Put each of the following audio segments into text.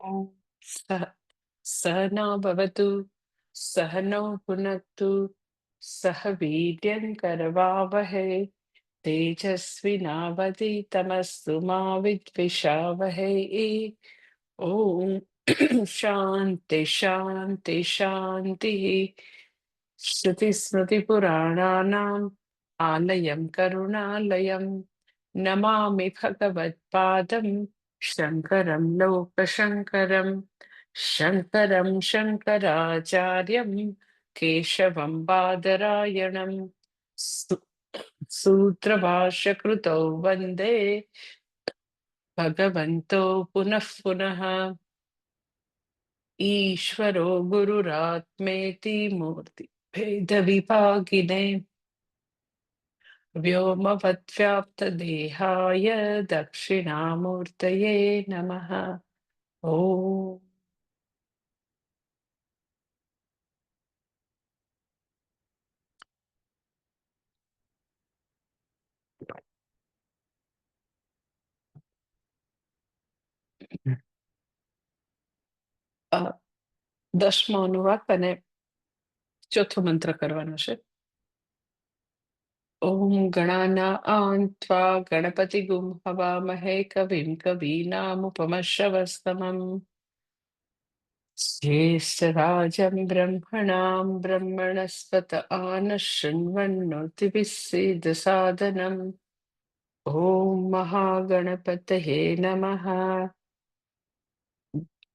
ॐ सह सहना भवतु सहनौ भुनक्तु सह वीर्यङ्करवावहै तेजस्विनावधीतमस्तु मा विद्विषावहै। ॐ शान्ति शान्ति शान्तिः। श्रुतिस्मृतिपुराणानाम् आलयं करुणालयं नमामि भगवत्पादं शङ्करं लोकशङ्करं। शङ्करं शङ्कराचार्यं केशवं बादरायणं सूत्रभाष्यकृतौ वन्दे भगवन्तो पुनः पुनः। ईश्वरो गुरुरात्मेति मूर्ति भेदविभागिने व्योमवद्व्याप्तदेहाय दक्षिणामूर्तये नमः। ॐ અ, દસમો અનુવાક અને ચોથો મંત્ર કરવાનો છે. ઓમ ગણાનાં ત્વા ગણપતિગું હવામહે કવિં કવીનામુપમશ્રવસ્તમં ज्येष्ठराजं ब्रह्मणां ब्रह्मणस्पत आनशृण्वन्नोतिभिः सीदसादनम्। ॐ महागणपतये नमः।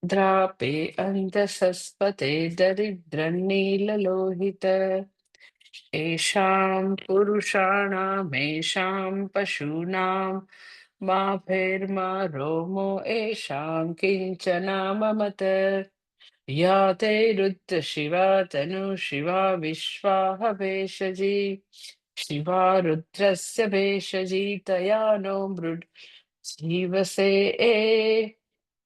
द्रापे अन्धसस्पते दरिद्रन्नीललोहित येषां पुरुषाणामेषां पशूनां माभैर्मा रोमो येषां किञ्चनाममत। या ते रुद्र शिवा तनु शिवा विश्वाह भेषजी शिवा रुद्रस्य भेषजी तया नो मृड जीवसे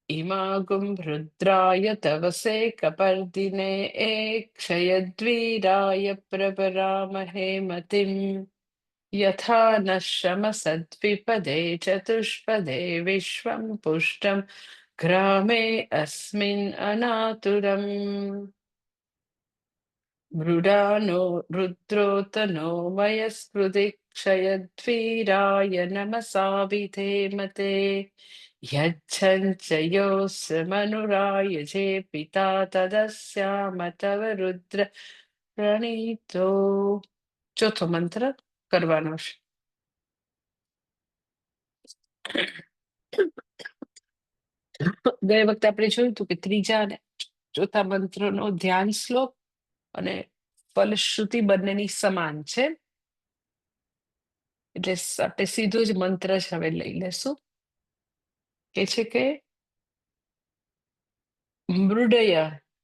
इमागुं रुद्राय तवसे कपर्दिने क्षयद्वीराय प्रपरामहे मतिम् यथा न श्रमसद्विपदे चतुष्पदे विश्वं पुष्टं ग्रामे अस्मिन् अनातुरम्। मृडानो रुद्रोतनो मयस्कृति क्षयद्वीराय नमसा विधेमते यच्छञ्च योऽस्य मनुराय जे पिता तदस्याम तव रुद्र प्रणीतो। ચોથો મંત્ર કરવાનો છે. ગઈ વખતે આપણે જોયું હતું કે ત્રીજા અને ચોથા મંત્રનો ધ્યાન શ્લોક અને ફલશ્રુતિ બંનેની સમાન છે. એટલે આપણે સીધો જ મંત્ર જ હવે લઈ લેશું. કે છે કે મૃડય,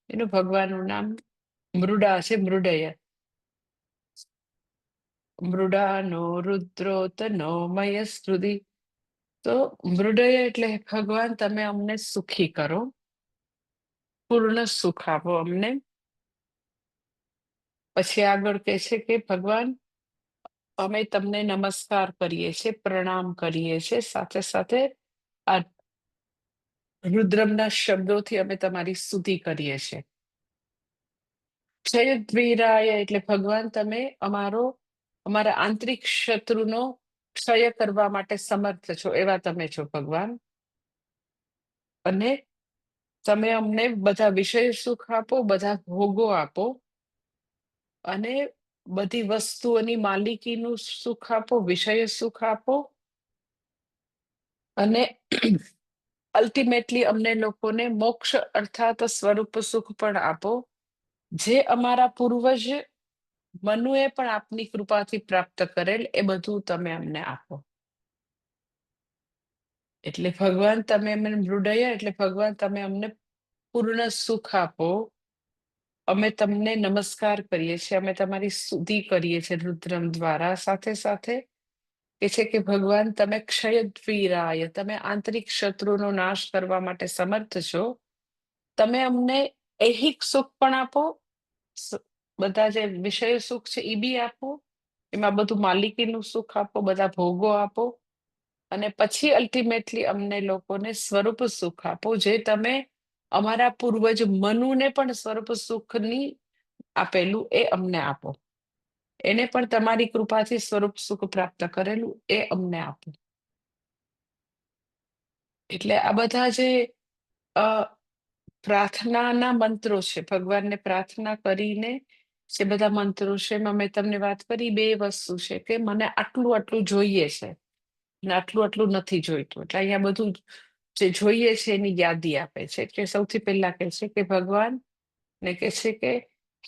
એનું ભગવાનનું નામ મૃડા છે. મૃડય મૃડાનો રુદ્રોતનો મયસ્તુતિ. તો મૃડય એટલે ભગવાન તમે અમને સુખી કરો, પૂર્ણ સુખ આપો અમને. પછી આગળ કે છે કે ભગવાન અમે તમને નમસ્કાર કરીએ છીએ, પ્રણામ કરીએ છીએ, સાથે સાથે આ રુદ્રમના શબ્દોથી અમે તમારી સ્તુતિ કરીએ છીએ. ક્ષયદ્વીરાય એટલે ભગવાન તમે અમારા આંતરિક શત્રુનો ક્ષય કરવા માટે સમર્થ છો, એવા તમે છો ભગવાન. અને તમે અમને બધા વિષય સુખ આપો, બધા ભોગો આપો, અને બધી વસ્તુઓની માલિકીનું સુખ આપો, વિષય સુખ આપો, અને અલ્ટિમેટલી અમને લોકોને મોક્ષ અર્થાત સ્વરૂપ સુખ પણ આપો, જે અમારા પૂર્વજ મનુએ પણ આપની કૃપાથી પ્રાપ્ત કરેલ એ બધું તમે અમને આપો. એટલે ભગવાન તમે અમને મૃડય એટલે ભગવાન તમે અમને પૂર્ણ સુખ આપો. અમે તમને નમસ્કાર કરીએ છીએ, અમે તમારી સ્તુતિ કરીએ છીએ રુદ્રમ દ્વારા. સાથે સાથે કે છે કે ભગવાન તમે ક્ષયદ્વીરાય, તમે આંતરિક શત્રુનો નાશ કરવા માટે સમર્થ છો. તમે અમને ઐહિક સુખ પણ આપો, બધા જે વિષય સુખ છે એ બી આપો, એમાં બધું માલિકીનું સુખ આપો, બધા ભોગો આપો, અને પછી અલ્ટિમેટલી અમને લોકોને સ્વરૂપ સુખ આપો, જે તમે અમારા પૂર્વજ મનુને પણ સર્વ સુખની આપેલું એ અમને આપો. એને પણ તમારી કૃપાથી સ્વરૂપ સુખ પ્રાપ્ત કરેલું એ અમને આપો. એટલે આ બધા જે પ્રાર્થનાના મંત્રો છે, ભગવાનને પ્રાર્થના કરીને જે બધા મંત્રો છે, એમાં મેં તમને વાત કરી 2 વસ્તુ છે કે મને આટલું આટલું જોઈએ છે અને આટલું આટલું નથી જોઈતું. એટલે અહીંયા બધું જે જોઈએ છે એની યાદી આપે છે. કે સૌથી પહેલા કહે છે કે ભગવાન ને કહે છે કે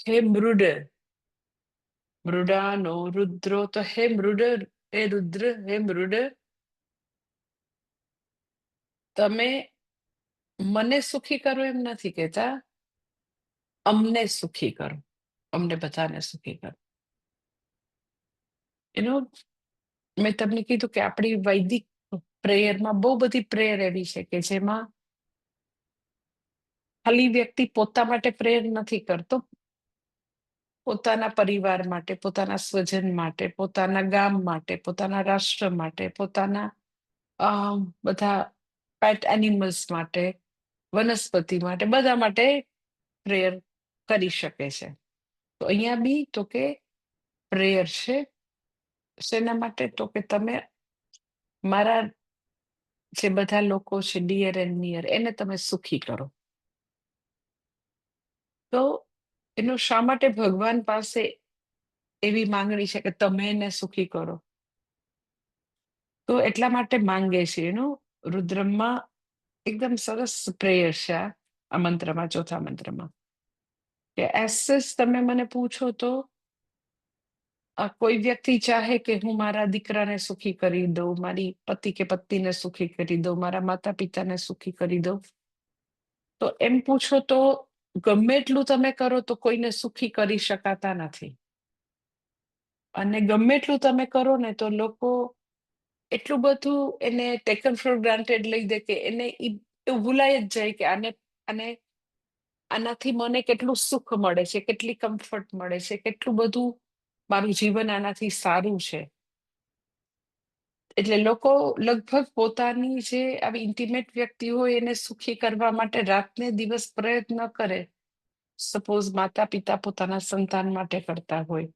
હે મૃડ, મૃડાનો રુદ્રો, તો હે મૃડ, હે રુદ્ર, હે મૃડ, તમે મને સુખી કરો એમ નથી કહેતા, અમને સુખી કરો, અમને બધાને સુખી કરો. એનું મેં તમને કીધું કે આપણી વૈદિક પ્રેયરમાં બહુ બધી પ્રેયર એવી છે કે જેમાં ખાલી વ્યક્તિ પોતા માટે પ્રેયર નથી કરતો, પોતાના પરિવાર માટે, પોતાના સ્વજન માટે, પોતાના ગામ માટે, પોતાના રાષ્ટ્ર માટે, પોતાના બધા પેટ એનિમલ્સ માટે, વનસ્પતિ માટે, બધા માટે પ્રેયર કરી શકે છે. તો અહીંયા બી તો કે પ્રેયર છે શેના માટે? તો કે તમે મારા જે બધા લોકો છે ડિયર એન્ડ નિયર એને તમે સુખી કરો. તો એનું શા માટે ભગવાન પાસે એવી માંગણી છે કે તમે એને સુખી કરો? તો એટલા માટે માંગે છે. એનું રુદ્રમાં એકદમ સરસ પ્રેયર છે આ મંત્રમાં, ચોથા મંત્રમાં, કે એસેસ તમે મને પૂછો તો કોઈ વ્યક્તિ ચાહે કે હું મારા દીકરાને સુખી કરી દઉં, મારી પતિ કે પત્નીને સુખી કરી દઉં, મારા માતા પિતાને સુખી કરી દઉં, તો એમ પૂછો તો ગમે એટલું તમે કરો તો કોઈને સુખી કરી શકાતા નથી. અને ગમે એટલું તમે કરો ને તો લોકો એટલું બધું એને ટેકન ફોર ગ્રાન્ટેડ લઈ દે કે એને એવું ભૂલાય જ જાય કે આનાથી મને કેટલું સુખ મળે છે, કેટલી કમ્ફર્ટ મળે છે, કેટલું બધું મારું જીવન આનાથી સારું છે. એટલે લોકો લગભગ પોતાની જે આવી ઇન્ટિમેટ વ્યક્તિ હોય એને સુખી કરવા માટે રાતને દિવસ પ્રયત્ન કરે. સપોઝ માતા પિતા પોતાના સંતાન માટે કરતા હોય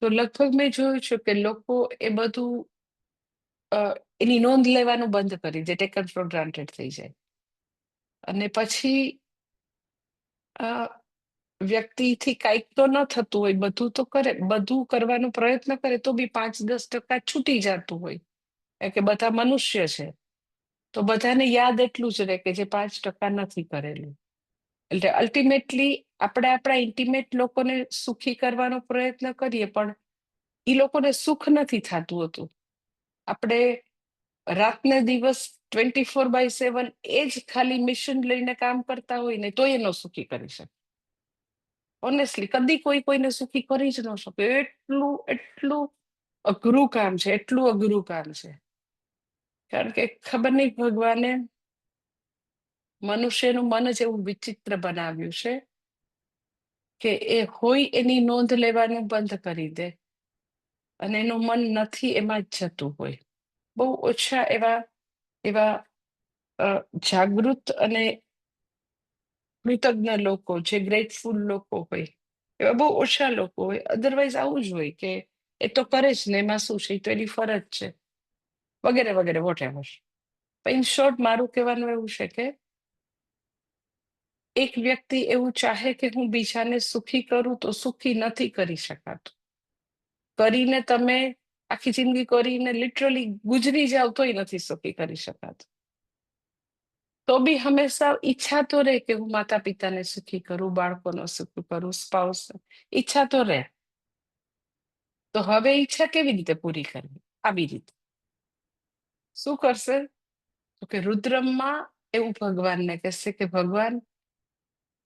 તો લગભગ મેં જોયું છે કે લોકો એ બધું એની નોંધ લેવાનું બંધ કરી દે, ટેકન ફોર ગ્રાન્ટેડ થઈ જાય. અને પછી વ્યક્તિથી કાંઈક તો ન થતું હોય, બધું તો કરે, બધું કરવાનો પ્રયત્ન કરે તો બી 5-10% છૂટી જતું હોય. કે બધા મનુષ્ય છે તો બધાને યાદ એટલું જ રહે કે જે 5% નથી કરેલું. એટલે અલ્ટિમેટલી આપણે આપણા ઇન્ટિમેટ લોકોને સુખી કરવાનો પ્રયત્ન કરીએ પણ એ લોકોને સુખ નથી થતું હતું. આપણે રાતને દિવસ 24/7 એ જ ખાલી મિશન લઈને કામ કરતા હોય ને તો એનો સુખી કરી શકે. ઓનેસ્ટલી કદી કોઈને સુખી કરી જ ન શકે. એટલું અઘરું કામ છે, એટલું અઘરું કામ છે. કારણ કે ખબર નહીં ભગવાને મનુષ્યનું મન જ એવું વિચિત્ર બનાવ્યું છે કે એ હોય એની નોંધ લેવાનું બંધ કરી દે અને એનું મન નથી એમાં જ જતું હોય. બહુ ઓછા એવા જાગૃત અને કૃતજ્ઞ લોકો, જે ગ્રેટફુલ લોકો હોય એવા બહુ ઓછા લોકો હોય. અધરવાઇઝ આવું જ હોય કે એ તો કરે જ ને, એમાં શું છે, એ તો એની ફરજ છે, વગેરે વગેરે વોટેવર. ઇન શોર્ટ મારું કહેવાનું એવું છે કે એક વ્યક્તિ એવું ચાહે કે હું બીજાને સુખી કરું તો સુખી નથી કરી શકાતું. કરીને તમે આખી જિંદગી કરીને લિટરલી ગુજરી જાવ તોય નથી સુખી કરી શકાતું. તો બી હંમેશા ઈચ્છા તો રહે કે હું માતા પિતાને સુખી કરું, બાળકોને સુખી કરું, સ્પાઉસ, ઈચ્છા તો રહે. તો હવે ઈચ્છા કેવી રીતે પૂરી કરવી? આવી રીતે. શું કરશે? તો કે રુદ્રમાં એવું ભગવાનને કહેશે કે ભગવાન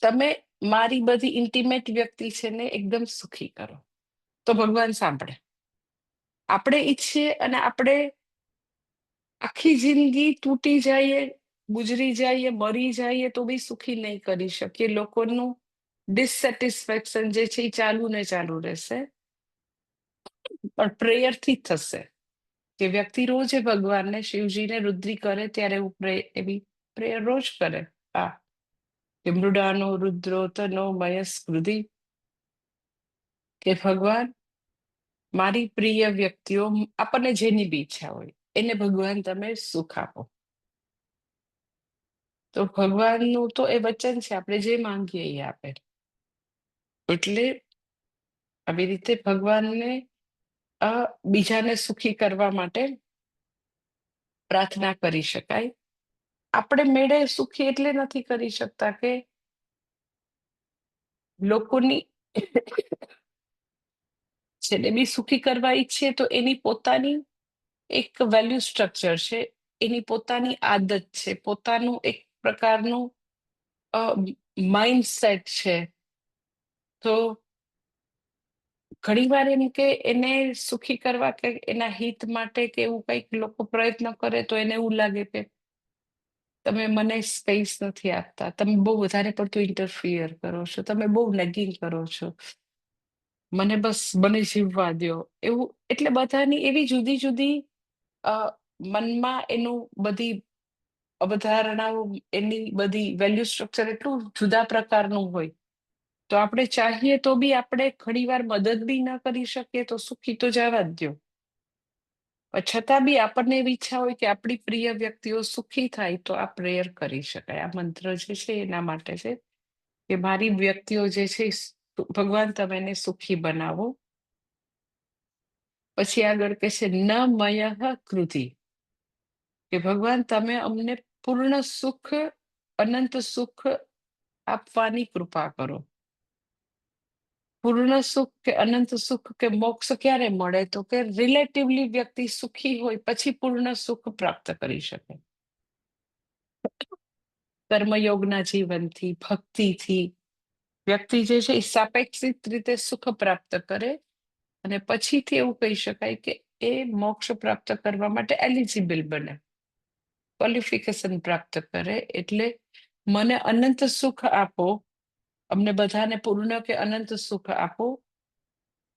તમે મારી બધી ઇન્ટિમેટ વ્યક્તિ છે ને એકદમ સુખી કરો. તો ભગવાન સાંભળે. આપણે ઈચ્છીએ અને આપણે આખી જિંદગી તૂટી જઈએ, ગુજરી જઈએ, મરી જઈએ તો બી સુખી નહીં કરી શકીએ. લોકોનું ડિસસેટિસ્ફેક્શન જે છે એ ચાલુ ને ચાલુ રહેશે. પણ પ્રેયરથી જ થશે કે વ્યક્તિ રોજે ભગવાનને, શિવજીને રુદ્રી કરે ત્યારે એવી પ્રેયર રોજ કરે. હા, કે મૃડાનો રુદ્રો તનો મયસ્કૃતિ, કે ભગવાન મારી પ્રિય વ્યક્તિઓ, આપણને જેની બી ઈચ્છા હોય એને ભગવાન તમે સુખ આપો. તો ભગવાનનું તો એ વચન છે, આપણે જે માંગીએ એ આપે. એટલે આવી રીતે ભગવાનને બીજાને સુખી કરવા માટે પ્રાર્થના કરી શકાય. આપણે મેળે સુખી એટલે નથી કરી શકતા કે લોકોની જેને બી સુખી કરવા ઈચ્છે તો એની પોતાની એક વેલ્યુ સ્ટ્રક્ચર છે, એની પોતાની આદત છે, પોતાનું એક પ્રકારનું માઇન્ડસેટ છે. તો ઘણીવાર એમ કે એને સુખી કરવા કે એના હિત માટે કે એવું કંઈક લોકો પ્રયત્ન કરે તો એને એવું લાગે કે તમે મને સ્પેસ નથી આપતા, તમે બહુ વધારે પડતું ઇન્ટરફિયર કરો છો, તમે બહુ નેગિંગ કરો છો, મને બસ મને જીવવા દ્યો, એવું. એટલે બધાની એવી જુદી જુદી મનમાં એનું બધી અવધારણાઓ, એની બધી વેલ્યુ સ્ટ્રક્ચર એટલું જુદા પ્રકારનું હોય. તો આપણે ચાહીએ તો બી આપણે ઘણીવાર મદદ બી ના કરી શકીએ, તો સુખી તો જવા જ દ્યો. છતાં બી આપણને એવી ઈચ્છા હોય કે આપણી પ્રિય વ્યક્તિઓ સુખી થાય, તો આ પ્રેયર કરી શકાય. આ મંત્ર જે છે એના માટે છે કે મારી વ્યક્તિઓ જે છે ભગવાન તમે એને સુખી બનાવો. પછી આગળ કે છે ન મય કૃતિ, કે ભગવાન તમે અમને પૂર્ણ સુખ, અનંત સુખ આપવાની કૃપા કરો. પૂર્ણ સુખ કે અનંત સુખ કે મોક્ષ ક્યારે મળે? તો કે રિલેટિવલી વ્યક્તિ સુખી હોય પછી પૂર્ણ સુખ પ્રાપ્ત કરી શકે. કર્મયોગના જીવનથી, ભક્તિથી વ્યક્તિ જે છે એ સાપેક્ષિક રીતે સુખ પ્રાપ્ત કરે અને પછીથી એવું કહી શકાય કે એ મોક્ષ પ્રાપ્ત કરવા માટે એલિજિબલ બને, ક્વોલિફિકેશન પ્રાપ્ત કરે. એટલે મને અનંત સુખ આપો, અમને બધાને પૂર્ણ કે અનંત સુખ આપો,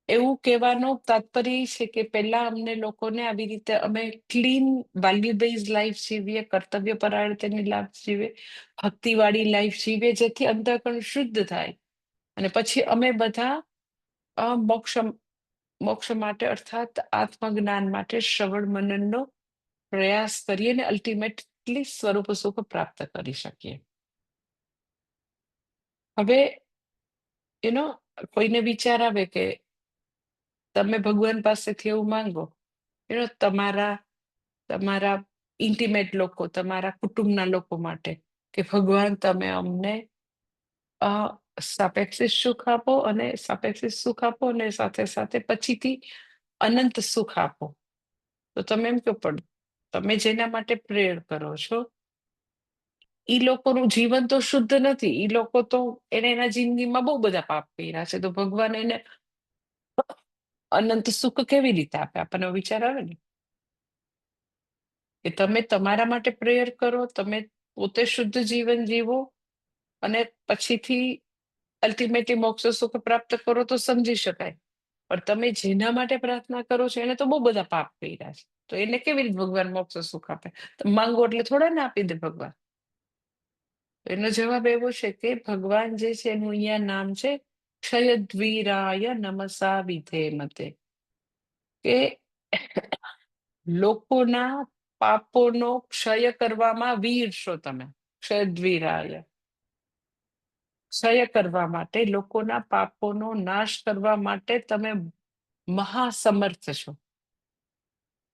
એવું કહેવાનો તાત્પર્ય છે કે પહેલા અમને લોકોને આવી રીતે અમે ક્લીન વેલ્યુ બેઝ લાઈફ જીવીએ, કર્તવ્ય પરાયણતાની લાઈફ જીવીએ, ભક્તિવાળી લાઈફ જીવીએ, જેથી અંતઃકરણ શુદ્ધ થાય અને પછી અમે બધા મોક્ષ માટે અર્થાત આત્મજ્ઞાન માટે શ્રવણ મનનનો પ્રયાસ કરીએ અને અલ્ટિમેટલી સ્વરૂપ સુખ પ્રાપ્ત કરી શકીએ. હવે કોઈને વિચાર આવે કે તમે ભગવાન પાસેથી એવું માંગો, તમારા ઇન્ટિમેટ લોકો, તમારા કુટુંબના લોકો માટે કે ભગવાન તમે અમને સાપેક્ષિક સુખ આપો અને સાથે સાથે પછીથી અનંત સુખ આપો. તો તમે એમ કહો પણ તમે જેના માટે પ્રેયર કરો છો ઈ લોકોનું જીવન તો શુદ્ધ નથી, ઈ લોકો તો એના જિંદગીમાં બહુ બધા પાપ કર્યા છે, તો ભગવાન એને અનંત સુખ કેવી રીતે આપે? આપણને વિચાર આવે ને કે તમે તમારા માટે પ્રેયર કરો, તમે પોતે શુદ્ધ જીવન જીવો અને પછીથી અલ્ટિમેટલી મોક્ષ સુખ પ્રાપ્ત કરો તો સમજી શકાય. પણ તમે જેના માટે પ્રાર્થના કરો છો એને તો બહુ બધા પાપ કર્યા છે, તો એને કેવી રીતે ભગવાન મોક્ષ સુખ આપે? માંગો એટલે થોડા ને આપી દે ભગવાન. એનો જવાબ એવો છે કે ભગવાન જે છે એનું અહીંયા નામ છે ક્ષયદ્વીરાય નમસા વિધે મતે, કે લોકોના પાપોનો ક્ષય કરવામાં વીર છો તમે. ક્ષયદ્વીરાય, ક્ષય કરવા માટે, લોકોના પાપોનો નાશ કરવા માટે તમે મહાસમર્થ છો.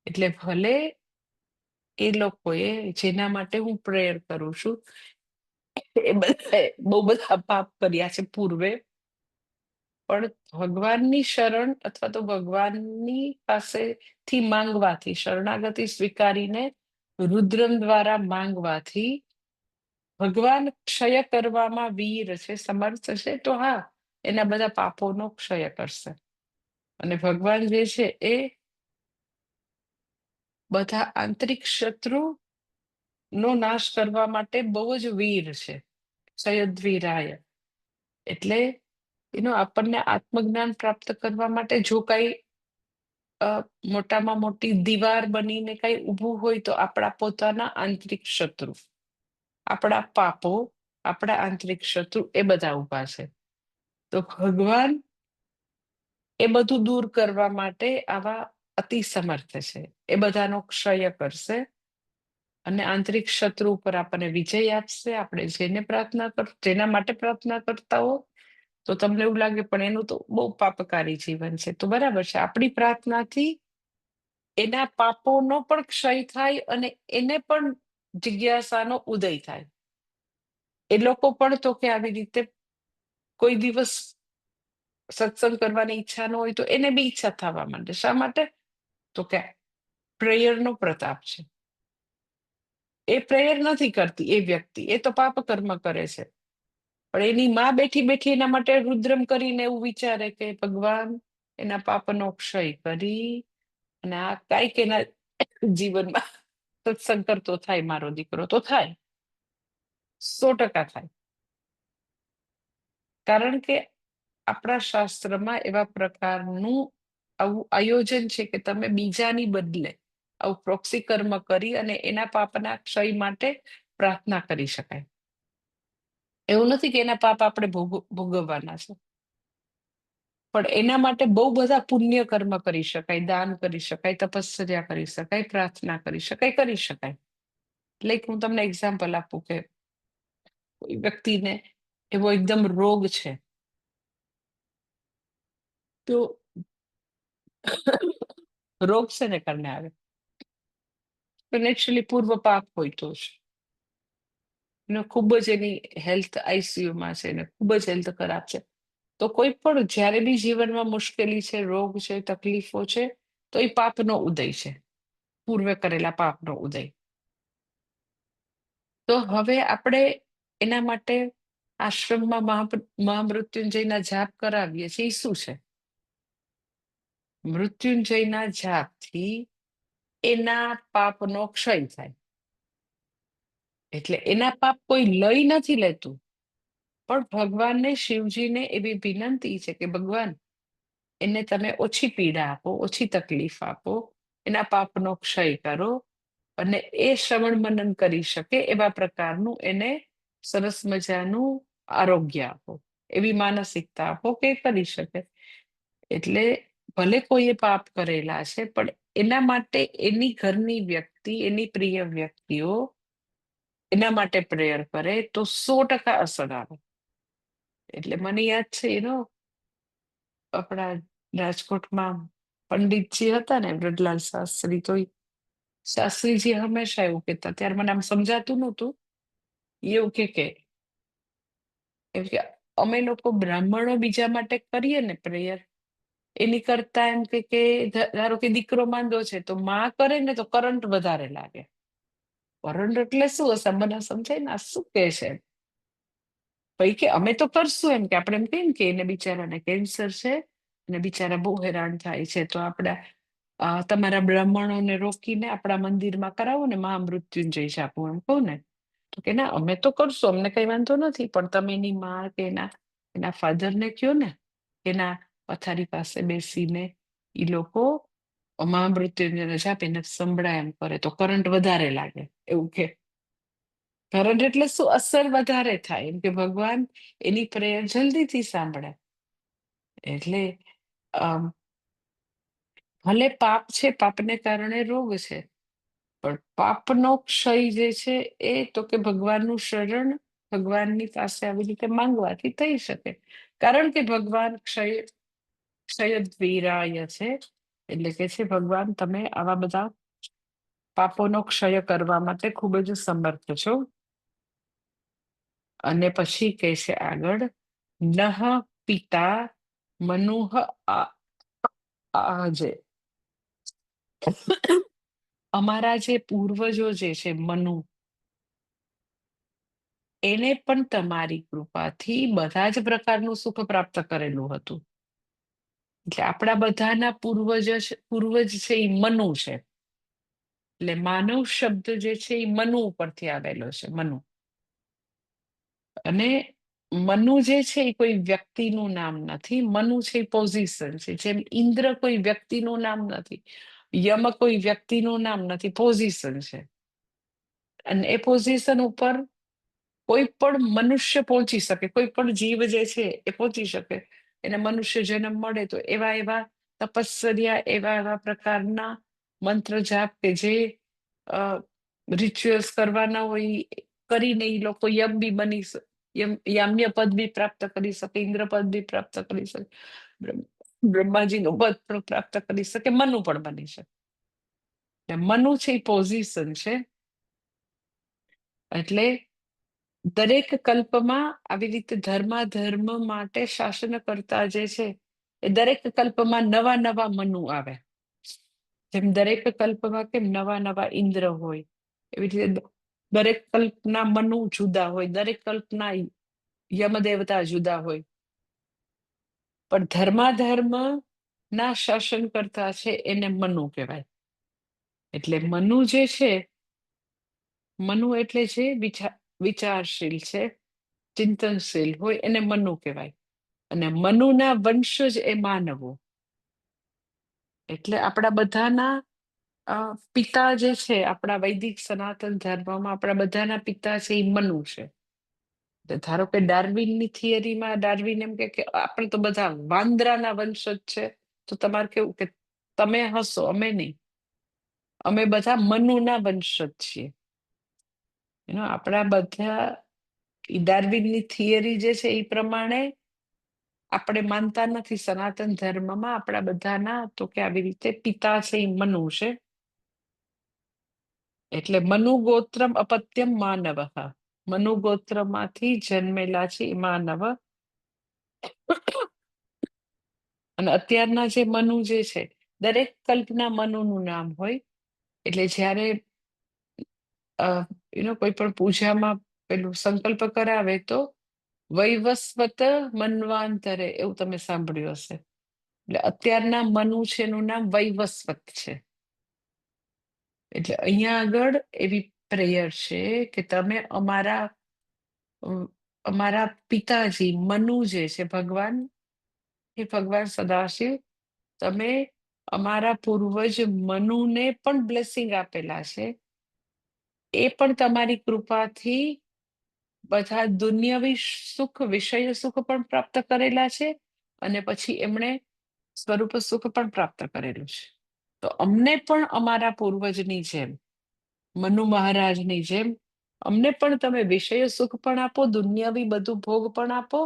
એટલે ભલે એ લોકોએ જેના માટે હું પ્રેયર કરું છું એ બધા બહુ બધા પાપ કર્યા છે પૂર્વે, પણ ભગવાનની શરણ અથવા તો ભગવાનની પાસેથી માંગવાથી, શરણાગતિ સ્વીકારીને રુદ્રમ દ્વારા માંગવાથી ભગવાન ક્ષય કરવામાં વીર છે, સમર્થ છે. તો હા, એના બધા પાપોનો ક્ષય કરશે. અને ભગવાન જે છે એ બધા આંતરિક શત્રુ નો નાશ કરવા માટે બહુ જ વીર છે, ક્ષયદ્વીરાય. એટલે આપણને આત્મજ્ઞાન પ્રાપ્ત કરવા માટે જો કઈ મોટામાં મોટી દીવાર બનીને કઈ ઊભું હોય તો આપણા પોતાના આંતરિક શત્રુ, આપણા પાપો, આપણા આંતરિક શત્રુ એ બધા ઊભા છે. તો ભગવાન એ બધું દૂર કરવા માટે આવા અતિ સમર્થ છે. એ બધાનો ક્ષય કરશે અને આંતરિક શત્રુ ઉપર આપણને વિજય આપશે. આપણે જેના માટે પ્રાર્થના કરતા હો તો તમને એવું લાગે પણ એનું તો બહુ પાપકારી જીવન છે. તો બરાબર છે, આપણી પ્રાર્થનાથી એના પાપોનો પણ ક્ષય થાય અને એને પણ જિજ્ઞાસાનો ઉદય થાય. એ લોકો પણ તો કે આવી રીતે કોઈ દિવસ સત્સંગ કરવાની ઈચ્છા ન હોય તો એને બી ઈચ્છા થવા માંડે. શા માટે? તો કે પ્રેયરનો પ્રતાપ છે. એ પ્રેયર નથી કરતી એ વ્યક્તિ, એ તો પાપ કર્મ કરે છે. પણ એની માં બેઠી બેઠી એના માટે રુદ્રમ કરીને એવું વિચારે કે ભગવાન એના પાપનો ક્ષય કરી અને આ કાંઈક એના જીવનમાં સત્સંગ કરતો થાય મારો દીકરો, તો થાય, 100% થાય. કારણ કે આપણા શાસ્ત્રમાં એવા પ્રકારનું આવું આયોજન છે કે તમે બીજાની બદલે આવું પ્રોક્સી કર્મ કરી અને એના પાપના ક્ષય માટે પ્રાર્થના કરી શકાય. એવું નથી કે એના પાપ આપણે ભોગવવાના છે, પણ એના માટે બહુ બધા પુણ્ય કર્મ કરી શકાય, દાન કરી શકાય, તપશ્ચર્યા કરી શકાય, પ્રાર્થના કરી શકાય. લાઈક હું તમને એક્ઝામ્પલ આપું કે કોઈ વ્યક્તિને એવો એકદમ રોગ છે, તો રોગ શેને કારણે આવે? પણ એકચ્યુઅલી પૂર્વ પાપ હોય તો જ. ખૂબ જ એની હેલ્થ આઈસીયુમાં છે ને ખૂબ જ હેલ્થ ખરાબ છે. તો કોઈ પણ જ્યારે બી જીવનમાં મુશ્કેલી છે, રોગ છે, તકલીફો છે, તો એ પાપનો ઉદય છે, પૂર્વે કરેલા પાપનો ઉદય. તો હવે આપણે એના માટે આશ્રમમાં મહામૃત્યુંજયના જાપ કરાવીએ છીએ. એ શું છે? મૃત્યુંજયના જાપથી એના પાપનો ક્ષય થાય. એટલે એના પાપ કોઈ લઈ નથી લેતું, પણ ભગવાનને, શિવજીને એવી વિનંતી છે કે ભગવાન એને તમે ઓછી પીડા આપો, ઓછી તકલીફ આપો, એના પાપનો ક્ષય કરો અને એ શ્રવણ મનન કરી શકે એવા પ્રકારનું એને સરસ મજાનું આરોગ્ય આપો, એવી માનસિકતા આપો કે કરી શકે. એટલે ભલે કોઈએ પાપ કરેલા છે, પણ એના માટે એની ઘરની વ્યક્તિ, એની પ્રિય વ્યક્તિઓ એના માટે પ્રેયર કરે તો 100% અસર આવે. એટલે મને યાદ છે આપણા રાજકોટમાં પંડિતજી હતા ને, વ્રજલાલ શાસ્ત્રી, તો શાસ્ત્રીજી હંમેશા એવું કહેતા, ત્યારે મને આમ સમજાતું નહોતું. એવું કે એમ કે અમે લોકો બ્રાહ્મણો બીજા માટે કરીએ ને પ્રેયર, એની કરતા એમ કે ધારો કે દીકરો માંદો છે તો માં કરે ને તો કરંટ વધારે લાગે. કરંટ એટલે શું હશે મને સમજાય ને, આ શું કે છે? ભાઈ કે અમે તો કરશું, એમ કે આપણે એમ કહીએ કે એને બિચારાને કેન્સર છે અને બિચારા બહુ હેરાન થાય છે, તો આપણે તમારા બ્રાહ્મણોને રોકીને આપણા મંદિરમાં કરાવો ને મહામૃત્યુંજય જાપ, એમ કહું ને તો કે ના અમે તો કરશું, અમને કઈ વાંધો નથી, પણ તમે એની માં કે એના ફાધરને કયો ને, એના પથારી પાસે બેસીને એ લોકો મહામૃત્યુંજય જાપ એને સંભળાય એમ કરે તો કરંટ વધારે લાગે. એવું કે કરંટ એટલે શું? અસર વધારે થાય, એમ કે ભગવાન એની પ્રેયર જલ્દીથી સાંભળે. એટલે ભલે પાપ છે, પાપને કારણે રોગ છે, પણ પાપનો ક્ષય જે છે એ તો કે ભગવાનનું શરણ, ભગવાનની પાસે આવી રીતે માંગવાથી થઈ શકે. કારણ કે ભગવાન ક્ષયદ્વીરાય છે, એટલે કે છે ભગવાન તમે આવા બધા પાપોનો ક્ષય કરવા માટે ખૂબ જ સમર્થ છો. અને પછી કહે છે આગળ, નહ પિતા મનુહ આજે અમારા જે પૂર્વજો જે છે મનુ, એને પણ તમારી કૃપાથી બધા જ પ્રકારનું સુખ પ્રાપ્ત કરેલું હતું. એટલે આપણા બધાના પૂર્વજ છે એ મનુ છે. એટલે માનવ શબ્દ જે છે એ મનુ ઉપરથી આવેલો છે, મનુ. અને મનુ જે છે એ કોઈ વ્યક્તિનું નામ નથી, મનુ છે એ પોઝિશન છે. જેમ ઇન્દ્ર કોઈ વ્યક્તિનું નામ નથી, યમ કોઈ વ્યક્તિનું નામ નથી, પોઝિશન છે. અને એ પોઝિશન ઉપર કોઈ પણ મનુષ્ય પહોંચી શકે, કોઈ પણ જીવ જે છે એ પહોંચી શકે. એને મનુષ્ય જન્મ મળે તો એવા એવા તપસ્યા, એવા એવા પ્રકારના મંત્ર જાપ કે જે રિચ્યુઅલ્સ કરવાના હોય કરીને એ લોકો યમ બી બની યામ્ય પદ બી પ્રાપ્ત કરી શકે, ઇન્દ્ર પદ બી પ્રાપ્ત કરી શકે, બ્રહ્માજીનું પદ પણ પ્રાપ્ત કરી શકે, મનુ પણ બની શકે. મનુ છે એ પોઝિશન છે. એટલે દરેક કલ્પમાં આવી રીતે ધર્મ માટે શાસન કરતા જે છે એ દરેક કલ્પમાં નવા નવા મનુ આવે. જેમ દરેક કલ્પમાં કેમ નવા નવા ઇન્દ્ર હોય, એવી રીતે દરેક કલ્પના મનુ જુદા હોય, દરેક કલ્પના યમદેવતા જુદા હોય. પણ ધર્મ ના શાસન કરતા છે એને મનુ કહેવાય. એટલે મનુ જે છે, મનુ એટલે જે વિચારશીલ છે, ચિંતનશીલ હોય એને મનુ કહેવાય. અને મનુના વંશજ એ માનવો. એટલે આપણા બધાના પિતા જે છે, આપણા વૈદિક સનાતન ધર્મમાં આપણા બધાના પિતા છે એ મનુ છે. ધારો કે ડાર્વિનની થિયરીમાં ડાર્વિન એમ કે આપણે તો બધા વાંદરાના વંશજ છે. તો તમારે કેવું કે તમે હસો, અમે નહીં, અમે બધા મનુના વંશજ છીએ. આપણા બધા ડાર્વિનની થિયરી જે છે એ પ્રમાણે આપણે માનતા નથી સનાતન ધર્મમાં આપણા બધાના તો કે આવી રીતે પિતા છે એ મનુ છે. એટલે મનુ ગોત્રમ અપત્યમ માનવ, મનુ ગોત્રમાંથી જન્મેલા છે એ માનવ. અને અત્યારના જે મનુ જે છે, દરેક કલ્પના મનુનું નામ હોય. એટલે જયારે કોઈ પણ પૂજામાં પેલું સંકલ્પ કરાવે તો વૈવસ્વત મન્વાંતરે એવું તમે સાંભળ્યું હશે. એટલે અત્યારના મનુ છે એનું નામ વૈવસ્વત છે. એટલે અહીંયા આગળ એવી પ્રેયર છે કે તમે અમારા પિતાજી મનુ જે છે ભગવાન, એ ભગવાન સદાશિવ, તમે અમારા પૂર્વજ મનુને પણ બ્લેસિંગ આપેલા છે. એ પણ તમારી કૃપાથી બધા દુન્યવી સુખ, વિષય સુખ પણ પ્રાપ્ત કરેલા છે. અને પછી એમણે સ્વરૂપ સુખ પણ પ્રાપ્ત કરેલું છે. તો અમને પણ અમારા પૂર્વજની જેમ, મનુ મહારાજની જેમ, અમને પણ તમે વિષય સુખ પણ આપો, દુન્યવી બધું ભોગ પણ આપો,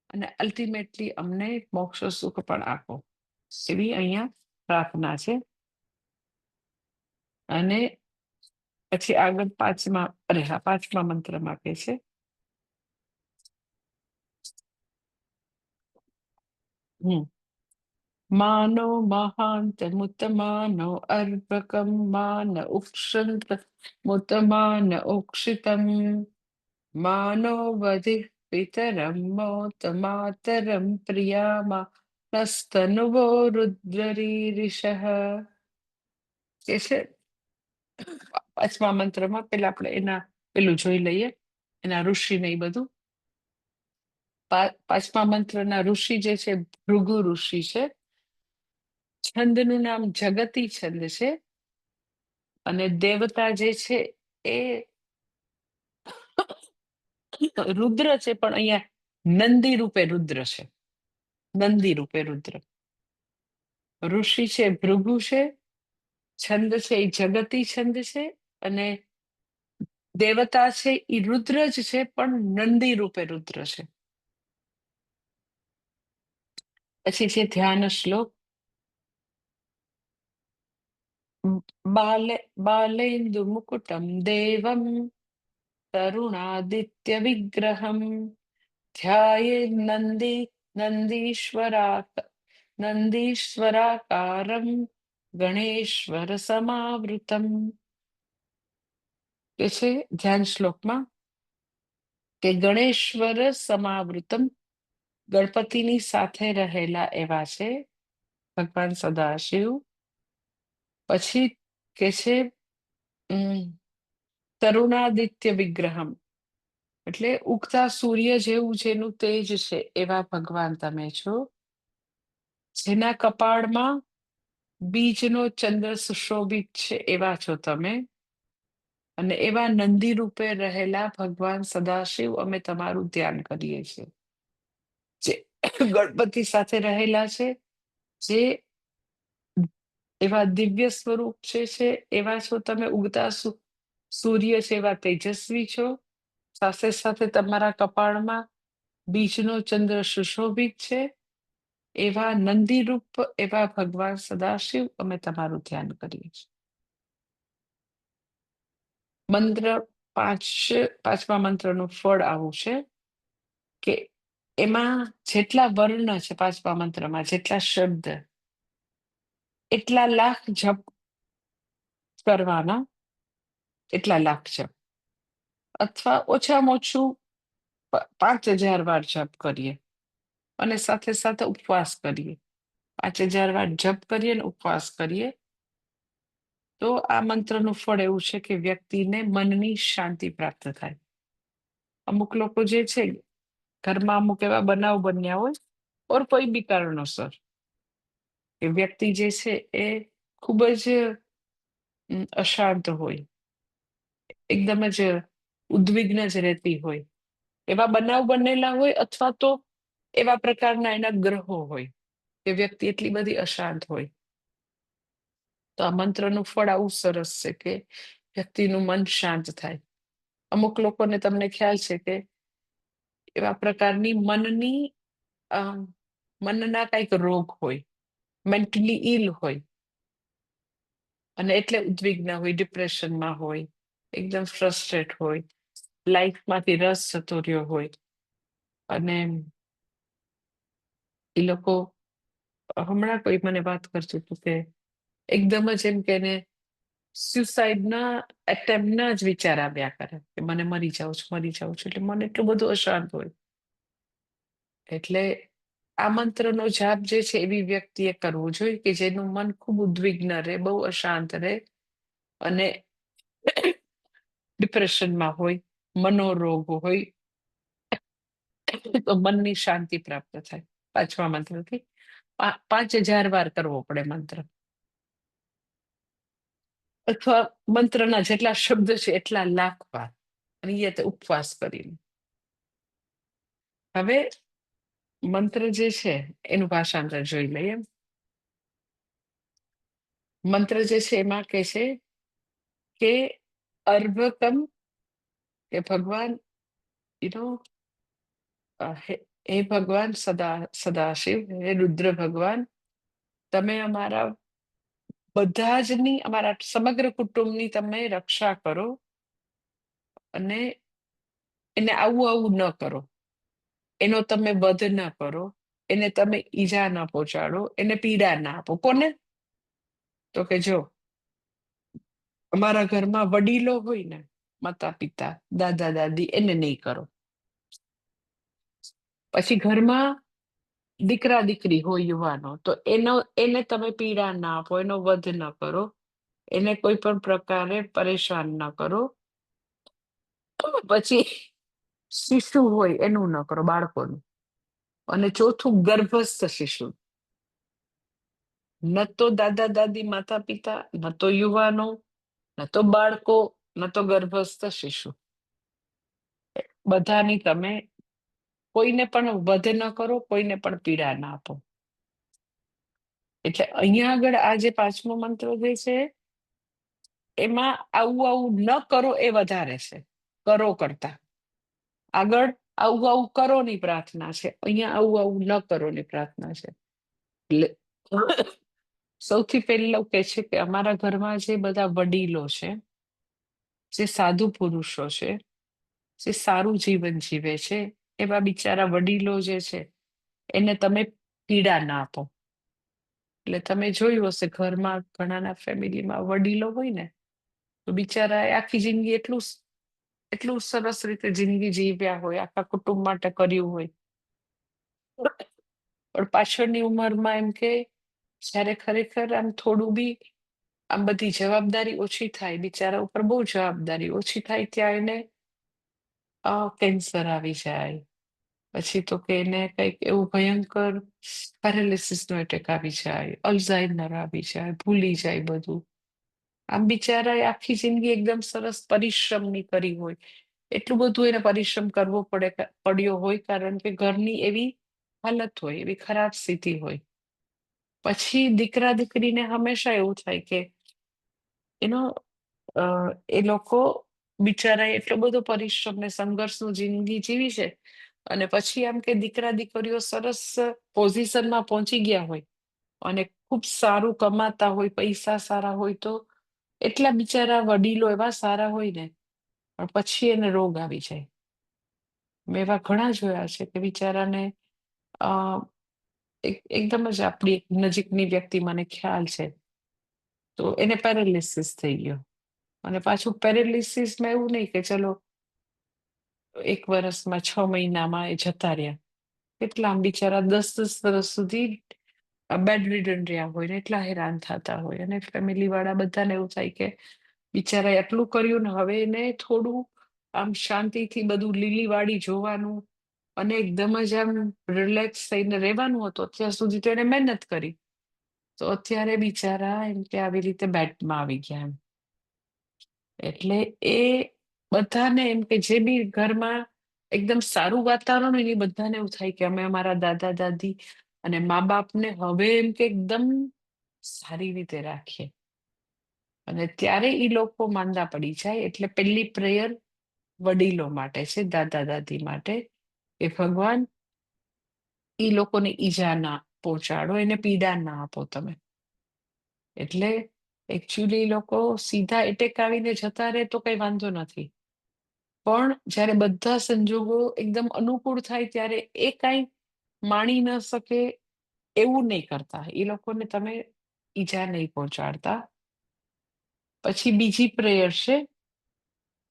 અને અલ્ટિમેટલી અમને મોક્ષ સુખ પણ આપો. એવી અહીંયા પ્રાર્થના છે. અને પછી આગળ પાંચમા મંત્રમાં કહે છે, માનો મહાંત મુતમાનો અર્ભકમ માન ઉક્ષંત મુતમાન ઉક્ષિતમ માનો વધિ પિતરમ મોત માતરમ પ્રિયામા નસ્તનુવો રુદ્રરીરિષઃ. એ છે પાંચમા મંત્રમાં. પેલા આપણે પેલું જોઈ લઈએ, એના ઋષિ ને એ બધું. પાંચમા મંત્રના ઋષિ જે છે ભૃગુ ઋષિ છે. છંદનું નામ જગતી છંદ છે. અને દેવતા જે છે એ રુદ્ર છે, પણ અહીંયા નંદી રૂપે રુદ્ર છે. નંદી રૂપે રુદ્ર. ઋષિ છે ભૃગુ છે, છંદ છે એ જગતી છંદ છે, અને દેવતા છે એ રુદ્ર જ છે, પણ નંદી રૂપે રુદ્ર છે. પછી છે ધ્યાન શ્લોક. બાલેન્દુ મુકુટમ દેવમ તરુણાદિત્ય વિગ્રહમ ધ્યાયે નંદીશ્વરાકારમ ગણેશ્વર સમાવૃતમ. કે છે ધ્યાન શ્લોકમાં કે ગણેશ્વર સમાવૃતમ, ગણપતિની સાથે રહેલા એવા છે ભગવાન સદાશિવ. પછી કે છે તરુણાદિત્ય વિગ્રહમ, એટલે ઉગતા સૂર્ય જેવું જેનું તેજ છે એવા ભગવાન તમે છો. જેના કપાળમાં બીજનો ચંદ્ર સુશોભિત છે એવા છો તમે. અને એવા નંદી રૂપે રહેલા ભગવાન સદાશિવ અમે તમારું ધ્યાન કરીએ છીએ, જે ગણપતિ સાથે રહેલા છે, જે એવા દિવ્ય સ્વરૂપ છે એવા છો તમે, ઉગતા સૂર્ય છે એવા તેજસ્વી છો, સાથે સાથે તમારા કપાળમાં બીજનો ચંદ્ર સુશોભિત છે, એવા નંદીરૂપ એવા ભગવાન સદાશિવ અમે તમારું ધ્યાન કરીએ છીએ. મંત્ર પાંચમા મંત્રનું ફળ આવું છે કે એમાં જેટલા વર્ણ છે, પાંચમા મંત્રમાં જેટલા શબ્દ, એટલા લાખ જપ કરવાના, એટલા લાખ જપ, અથવા ઓછામાં ઓછું 5000 વાર જપ કરીએ અને સાથે સાથે ઉપવાસ કરીએ. 5000 વાર જપ કરીએ અને ઉપવાસ કરીએ તો આ મંત્રનું ફળ એવું છે કે વ્યક્તિને મનની શાંતિ પ્રાપ્ત થાય. અમુક લોકો જે છે ઘરમાં અમુક એવા બનાવ બન્યા હોય, ઓર કોઈ બી કારણોસર એ વ્યક્તિ જે છે એ ખૂબ જ અશાંત હોય, એકદમ જ ઉદ્વિગ્ન જ રહેતી હોય, એવા બનાવ બનેલા હોય, અથવા તો એવા પ્રકારના એના ગ્રહો હોય કે વ્યક્તિ એટલી બધી અશાંત હોય, તો આ મંત્રનું ફળ આવું સરસ છે કે વ્યક્તિનું મન શાંત થાય. અમુક લોકોને તમને ખ્યાલ છે કે એવા પ્રકારની મનના કંઈક રોગ હોય, મેન્ટલી ઇલ હોય, અને એટલે ઉદ્વિગ્ન હોય, ડિપ્રેશનમાં હોય, એકદમ ફ્રસ્ટ્રેટ હોય, લાઈફમાંથી રસ જતો રહ્યો હોય, અને એ લોકો હમણાં કોઈ મને વાત કરતું હતું કે એકદમ જ એમ કે એને સ્યુસાઇડના એટેમ્પના જ વિચાર આવ્યા કરે કે મને મરી જાઉં છું, એટલે મને એટલું બધું અશાંત હોય. એટલે આ મંત્રનો જાપ જે છે એવી વ્યક્તિએ કરવો જોઈએ કે જેનું મન ખૂબ ઉદ્વિગ્ન રહે, બહુ અશાંત રહે, અને ડિપ્રેશનમાં હોય, મનોરોગ હોય, તો મનની શાંતિ પ્રાપ્ત થાય. પાંચમા મંત્રથી 5000 વાર કરવો પડે મંત્ર, અથવા મંત્રના જેટલા શબ્દ છે એટલા લાખ વાર, અને એ ઉપવાસ કરીને. હવે મંત્ર જે છે એનું ભાષાંતર જોઈ લઈએ. મંત્ર જે છે એમાં કે છે કે અર્ભકમ, કે ભગવાન હે ભગવાન સદાશિવ, હે રુદ્ર ભગવાન, તમે અમારા બધા જની, અમારા સમગ્ર કુટુંબની તમે રક્ષા કરો, અને એને આવું ન કરો, એનો તમે વધ ન કરો, એને તમે ઈજા ન પહોંચાડો, એને પીડા ના આપો. કોને? તો કે જો અમારા ઘરમાં વડીલો હોય ને, માતા પિતા, દાદા દાદી, એને નહીં કરો. પછી ઘરમાં દીકરા દીકરી હોય, યુવાનો, તો એને તમે પીડા ના આપો, એનો વધ ન કરો, એને કોઈ પણ પ્રકારે પરેશાન ન કરો. પછી શિશુ હોય એનું ન કરો, બાળકોનું. અને ચોથું, ગર્ભસ્થ શિશુ, ન તો દાદા દાદી, માતા પિતા, ન તો યુવાનો, ન તો બાળકો, ન તો ગર્ભસ્થ શિશુ, બધાની તમે કોઈને પણ વધ ન કરો, કોઈને પણ પીડા ના આપો. એટલે અહીંયા આગળ આ જે પાંચમો મંત્ર જે છે એમાં આવું ન કરો એ વધારે છે કરો કરતા. આગળ આવું કરો ની પ્રાર્થના છે, અહીંયા આવું ન કરો ની પ્રાર્થના છે. એટલે સૌથી પહેલું કે છે કે અમારા ઘરમાં જે બધા વડીલો છે, જે સાધુ પુરુષો છે, જે સારું જીવન જીવે છે, એવા બિચારા વડીલો જે છે એને તમે પીડા ના આપો. એટલે તમે જોયું હશે ઘરમાં ઘણાના ફેમિલીમાં વડીલો હોય ને, તો બિચારા આખી જિંદગી એટલું સરસ રીતે જિંદગી જીવ્યા હોય, આખા કુટુંબ માટે કર્યું હોય, પણ પાછળની ઉંમરમાં એમ કે જ્યારે ખરેખર આમ થોડું બી આમ બધી જવાબદારી ઓછી થાય, બિચારા ઉપર બહુ જવાબદારી ઓછી થાય, ત્યાં એને કેન્સર આવી જાય, પછી તો કે એને કંઈક એવું ભયંકર પેરાલિસિસ નો એટેક આવી જાય, અલ્ઝાઇમર આવી જાય, ભૂલી જાય બધું. આમ બિચારાએ આખી જિંદગી એકદમ સરસ પરિશ્રમની કરી હોય, એટલું બધું એને પરિશ્રમ કરવો પડ્યો હોય, કારણ કે ઘરની એવી હાલત હોય, એવી ખરાબ સ્થિતિ હોય. પછી દીકરા દીકરીને હંમેશા એવું થાય કે એનો એ લોકો બિચારાએ એટલો બધો પરિશ્રમ ને સંઘર્ષનું જિંદગી જીવી છે, અને પછી આમ કે દીકરા દીકરીઓ સરસ પોઝિશનમાં પહોંચી ગયા હોય અને ખૂબ સારું કમાતા હોય, પૈસા સારા હોય, તો એટલા બિચારા વડીલો એવા સારા હોય ને, પણ પછી એને રોગ આવી જાય. મેં એવા ઘણા જોયા છે કે બિચારાને અ એકદમ જ આપણી નજીકની વ્યક્તિ, મને ખ્યાલ છે, તો એને પેરાલિસિસ થઈ ગયો. અને પાછું પેરાલિસિસમાં એવું નહીં કે ચલો 1 વર્ષમાં 6 મહિનામાં એ જતા રહ્યા. કેટલા આમ બિચારા 10-10 વર્ષ સુધી બેડ રિડન રહ્યા હોય ને એટલા હેરાન થતા હોય, અને ફેમિલી વાળા બધાને એવું થાય કે બિચારાએ એટલું કર્યું ને હવે એને થોડું આમ શાંતિથી બધું લીલી વાડી જોવાનું અને એકદમ જ આમ રિલેક્સ થઈને રહેવાનું હતું. અત્યાર સુધી તો એને મહેનત કરી, તો અત્યારે બિચારા એમ કે આવી રીતે બેડમાં આવી ગયા એમ. એટલે એ બધાને એમ કે જે બી ઘરમાં એકદમ સારું વાતાવરણ હોય ને, એ બધાને એવું થાય કે અમે અમારા દાદા દાદી અને મા બાપને હવે એમ કે એકદમ સારી રીતે રાખીએ. અને ત્યારે એ લોકો માંદા પડી જાય, એટલે પેલી પ્રેયર વડીલો માટે છે, દાદા દાદી માટે, કે ભગવાન એ લોકોને ઈજા ના પહોંચાડો, એને પીડા ના આપો તમે. એટલે એકચ્યુઅલી લોકો સીધા એટેક આવીને જતા રહે તો કઈ વાંધો નથી, પણ જ્યારે બધા સંજોગો એકદમ અનુકૂળ થાય ત્યારે એ કઈ માણી ન શકે એવું નહીં કરતા. એ લોકોને તમે ઈજા નહીં પહોંચાડતા. પછી બીજી પ્રેયર છે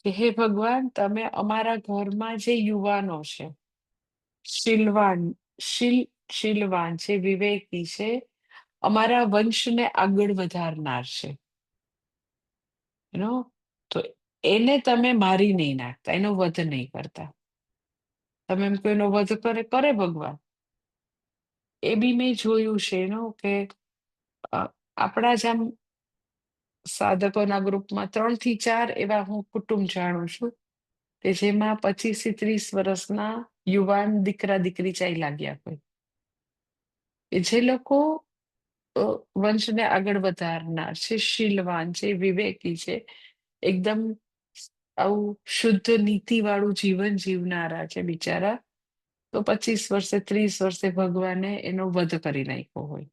કે હે ભગવાન, તમે અમારા ઘરમાં જે યુવાનો છે, શીલવાન શીલવાન છે, વિવેકી છે, અમારા વંશને આગળ વધારનાર છે, તો એને તમે મારી નહીં નાખતા, એનો વધ નહીં કરતા. તમે એમ કોઈ એનો વધ કરે ભગવાન. એ બી મેં જોયું છે એનો કે આપણા જ આમ સાધકોના ગ્રુપમાં 3 થી 4 એવા હું કુટુંબ જાણું છું કે જેમાં 25 થી 30 વર્ષના યુવાન દીકરા દીકરી ચાલ્યા ગયા હોય, કે જે લોકો વંશને આગળ વધારનાર છે, શીલવાન છે, વિવેકી છે, એકદમ આવું શુદ્ધ નીતિ વાળું જીવન જીવનારા છે બિચારા, તો 25 વર્ષે 30 વર્ષે ભગવાને એનો વધ કરી નાખ્યો હોય.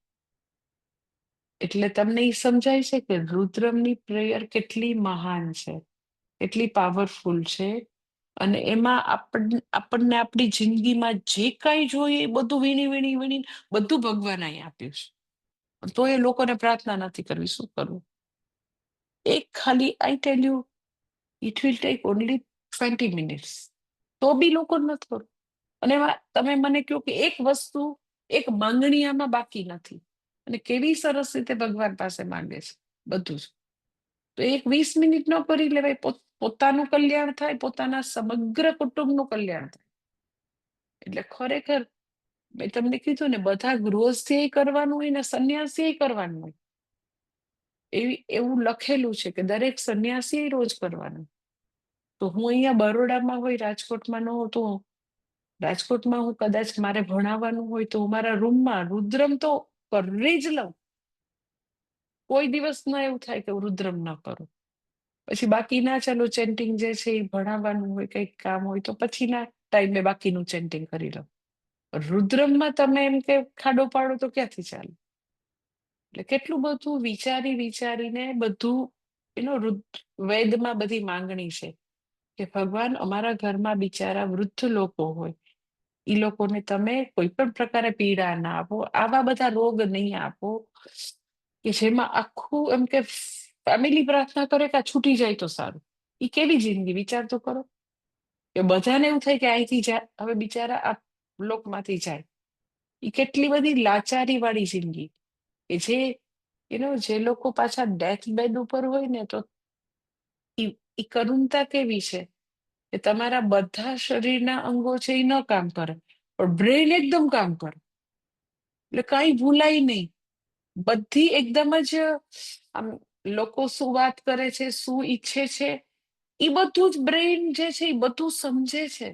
એટલે તમને એ સમજાય છે કે રુદ્રમની પ્રેયર કેટલી મહાન છે, કેટલી પાવરફુલ છે, અને એમાં આપણને આપણી જિંદગીમાં જે કાંઈ જોઈએ એ બધું વીણી વીણી વીણી બધું ભગવાન અહીં આપ્યું છે. તો એ લોકોને પ્રાર્થના નથી કરવી, શું કરવું? એક ખાલી I tell you, it will take only 20 minutes, તો બી લોકો નથી કરવું. અને એમાં તમે મને કહો કે એક વસ્તુ, એક માંગણી આમાં બાકી નથી, અને કેવી સરસ રીતે ભગવાન પાસે માંગે છે બધું જ. તો એક 20 મિનિટ ન કરી લેવાય, પોતાનું કલ્યાણ થાય, પોતાના સમગ્ર કુટુંબનું કલ્યાણ થાય. એટલે ખરેખર મેં તમને કીધું ને, બધા ગૃહસ્થે કરવાનું હોય ને સંન્યાસી કરવાનું હોય, એવું લખેલું છે કે દરેક સંન્યાસી રોજ કરવાનું. તો હું અહીંયા બરોડામાં હોય, રાજકોટમાં ન હોતો, રાજકોટમાં હું કદાચ મારે ભણાવવાનું હોય તો હું મારા રૂમમાં રુદ્રમ તો કરી જ લઉં. કોઈ દિવસ ના એવું થાય કે હું રુદ્રમ ના કરું. પછી બાકી ના ચાલો ચેન્ટિંગ જે છે એ ભણાવવાનું હોય, કંઈક કામ હોય તો પછી ના ટાઈમે બાકીનું ચેન્ટિંગ કરી લઉં. રુદ્રમમાં તમે એમ કે ખાડો પાડો તો ક્યાંથી ચાલે? એટલે કેટલું બધું વિચારી વિચારીને બધું વેદમાં બધી માંગણી છે કે ભગવાન અમારા ઘરમાં બિચારા વૃદ્ધ લોકો હોય, એ લોકોને તમે કોઈ પણ પ્રકારે પીડા ના આપો, આવા બધા રોગ નહીં આપો કે જેમાં આખું એમ કે ફેમિલી પ્રાર્થના કરે કે આ છૂટી જાય તો સારું. એ કેવી જિંદગી વિચાર તો કરો, કે બધાને એવું થાય કે અહીંથી જાય, હવે બિચારા આ લોકમાંથી જાય. એ કેટલી બધી લાચારી વાળી જિંદગી, કે જે લોકો પાછા ડેથ બેડ ઉપર હોય ને, તો ઈ કરુણતા કેવી છે કે તમારા બધા શરીરના અંગો છે એ ન કામ કરે, પણ બ્રેન એકદમ કામ કરે, એટલે કઈ ભૂલાય નહીં, બધી એકદમ જ આમ લોકો શું વાત કરે છે, શું ઈચ્છે છે, એ બધું જ બ્રેઇન જે છે એ બધું સમજે છે.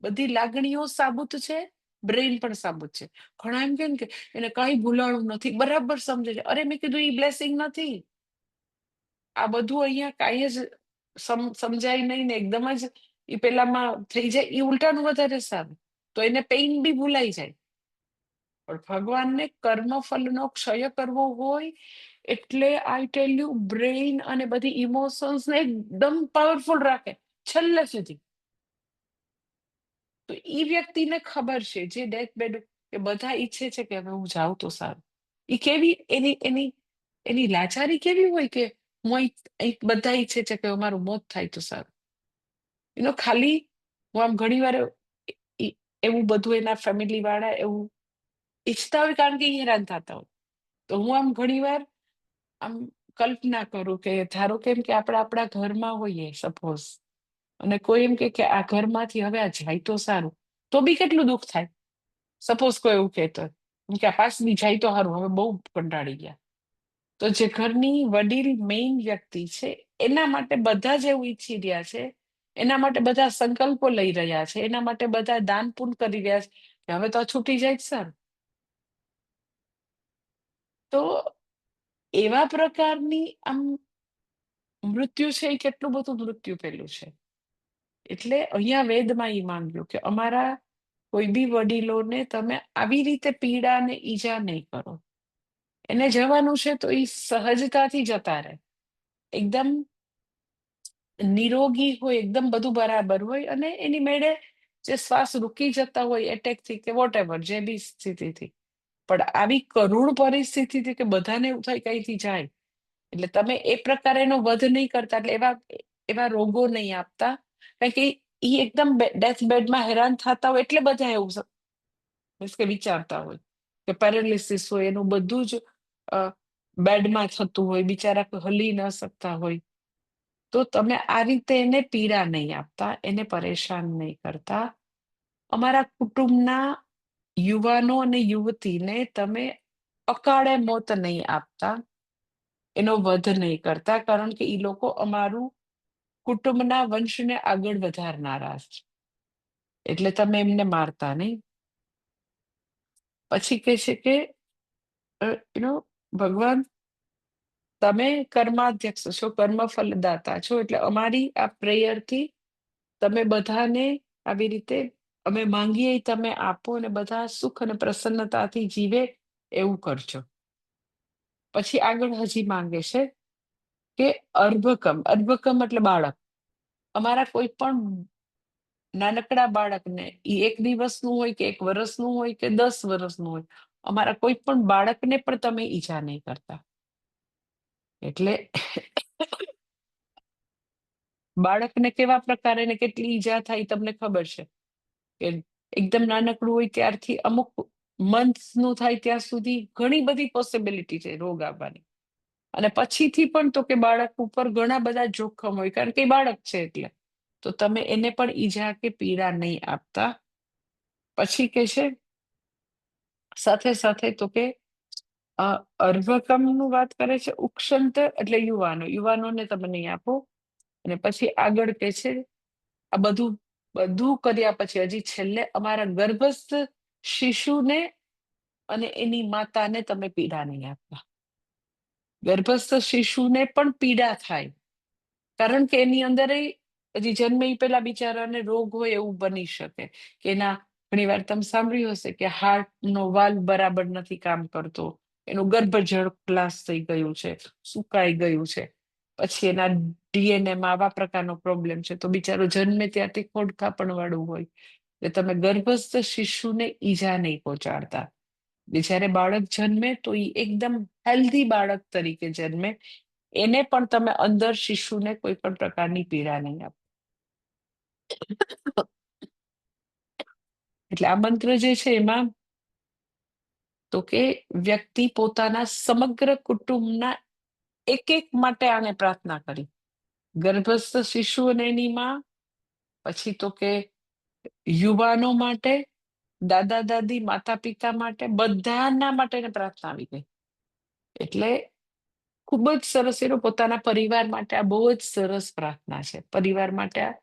બધી લાગણીઓ સાબુત છે, બ્રેઇન પણ સાબુત છે. ઘણા એમ કે એને કઈ ભૂલાણું નથી, બરાબર સમજે છે. અરે મેં કીધું એ બ્લેસિંગ નથી. આ બધું અહીંયા કાંઈ જ સમજાય નહીં ને એકદમ જ એ પેલામાં થઈ જાય, એ ઉલટાનું વધારે સારું. તો એને પેઇન બી ભૂલાઈ જાય. પણ ભગવાનને કર્મફળનો ક્ષય કરવો હોય એટલે આઈ ટેલ યુ, બ્રેઇન અને બધી ઇમોશન્સ ને એકદમ પાવરફુલ રાખે છેલ્લે સુધી. તો એ વ્યક્તિને ખબર છે જે ડેથ બેડ કે બધા ઈચ્છે છે કે હવે હું જાઉં તો સારું. એ કેવી એની એની એની લાચારી કેવી હોય કે હું અહીં બધા ઈચ્છે છે કે મારું મોત થાય તો સારું. ખાલી હું આમ ઘણી વાર એવું બધું એના ફેમિલી વાળા એવું ઈચ્છતા હોય કારણ કે એ હેરાન થતા હોય. તો હું આમ ઘણી વાર આમ કલ્પના કરું કે ધારો કેમ કે આપણે આપણા ઘરમાં હોઈએ સપોઝ, અને કોઈ એમ કે આ ઘરમાંથી હવે આ જાય તો સારું, તો બી કેટલું દુઃખ થાય. સપોઝ કોઈ એવું કહેતો કે આ પાસની જાય તો સારું, હવે બહુ કંટાળી ગયા. તો જે ઘરની વડીલ મેઇન વ્યક્તિ છે એના માટે બધા જ એવું ઈચ્છી રહ્યા છે, એના માટે બધા સંકલ્પો લઈ રહ્યા છે, એના માટે બધા દાન પુણ્ય કરી રહ્યા છે કે હવે તો છૂટી જાય જ સારું. તો એવા પ્રકારની આમ મૃત્યુ છે એ કેટલું બધું મૃત્યુ પેલું છે. એટલે અહીંયા વેદમાં એ માંગ્યું કે અમારા કોઈ બી વડીલોને તમે આવી રીતે પીડા ને ઈજા નહીં કરો. એને જવાનું છે તો એ સહજતાથી જતા રહે, એકદમ નિરોગી હોય, એકદમ બધું બરાબર હોય, અને એની મેળે જે શ્વાસ રૂકી જતા હોય એટેકથી કે વોટ એવર જે બી સ્થિતિથી. પણ આવી કરુણ પરિસ્થિતિથી કે બધાને એવું થાય કઈથી જાય, એટલે તમે એ પ્રકારે એનો વધ નહીં કરતા, એટલે એવા એવા રોગો નહીં આપતા. કારણ કે એ એકદમ ડેથ બેડમાં હેરાન થતા હોય એટલે બધા એવું મીન્સ કે વિચારતા હોય કે પેરાલિસિસ હોય, એનું બધું જ બેડમાં થતું હોય, બિચારા કોઈ હલી ન શકતા હોય. તો તમે આ રીતે એને પીડા નહીં આપતા, એને પરેશાન નહીં કરતા. અમારા કુટુંબના યુવાનો અને યુવતીને તમે અકાળે મોત નહીં આપતા, એનો વધ નહીં કરતા, કારણ કે એ લોકો અમારું કુટુંબના વંશને આગળ વધારનારા છે, એટલે તમે એમને મારતા નહીં. પછી કહે છે કે ભગવાન તમે કર્માધ્યક્ષ છો, કર્મ ફલદાતા છો, એટલે અમારી આ પ્રેયરથી તમે બધાને આવી રીતે અમે માંગીએ તમે આપો અને બધા સુખ અને પ્રસન્નતાથી જીવે એવું કરજો. પછી આગળ હજી માંગે છે કે અર્ભકમ, અર્ભકમ એટલે બાળક. અમારા કોઈ પણ નાનકડા બાળકને એ 1 દિવસનું હોય કે 1 વર્ષનું હોય કે 10 વર્ષનું હોય, અમારા કોઈ પણ બાળકને પણ તમે ઈજા નહીં કરતા. એટલે બાળકને કેવા પ્રકારે ને કેટલી ઈજા થાય તમને ખબર છે કે એકદમ નાનકડું હોય ત્યારથી અમુક મંથનું થાય ત્યાં સુધી ઘણી બધી પોસિબિલિટી છે રોગ આવવાની, અને પછીથી પણ તો કે બાળક ઉપર ઘણા બધા જોખમ હોય કારણ કે બાળક છે એટલે. તો તમે એને પણ ઈજા કે પીડા નહીં આપતા. પછી કે છે સાથે સાથે તો કે અર્ભકમનું વાત કરે છે, ઉક્ષંત એટલે યુવાનોને તમે નહીં આપો. અને પછી આગળ કે છે આ બધું બધું કર્યા પછી હજી છેલ્લે અમારા ગર્ભસ્થ શિશુને અને એની માતાને તમે પીડા નહીં આપતા. ગર્ભસ્થ શિશુને પણ પીડા થાય કારણ કે એની અંદર હજી જન્મે પેલા બિચારાને રોગ હોય એવું બની શકે કે એના ઘણી વાર તમે સાંભળ્યું હશે કે હાર્ટનો વાલ્વ બરાબર નથી કામ કરતો, એનું ગર્ભજળ ક્લાસ થઈ ગયું છે, સુકાઈ ગયું છે, પછી એના ડીએનએમાં આવા પ્રકારનો પ્રોબ્લેમ છે, તો બિચારો જન્મે ત્યારથી ખોડખાપણ વાળું હોય. એટલે તમે ગર્ભસ્થ શિશુને ઈજા નહીં પહોંચાડતા. જ્યારે બાળક જન્મે તો એ એકદમ હેલ્ધી બાળક તરીકે જન્મે, એને પણ તમે અંદર શિશુને કોઈ પણ પ્રકારની પીડા નહીં આપો. એટલે આ મંત્ર જે છે એમાં તો કે વ્યક્તિ પોતાના સમગ્ર કુટુંબના એક માટે આને પ્રાર્થના કરી, ગર્ભસ્થ શિશુ અને એની માં, પછી તો કે યુવાનો માટે, દાદા દાદી, માતા પિતા માટે, બધાના માટે પ્રાર્થના આવી ગઈ. એટલે ખૂબ જ સરસ એનો પોતાના પરિવાર માટે આ બહુ જ સરસ પ્રાર્થના છે. પરિવાર માટે આ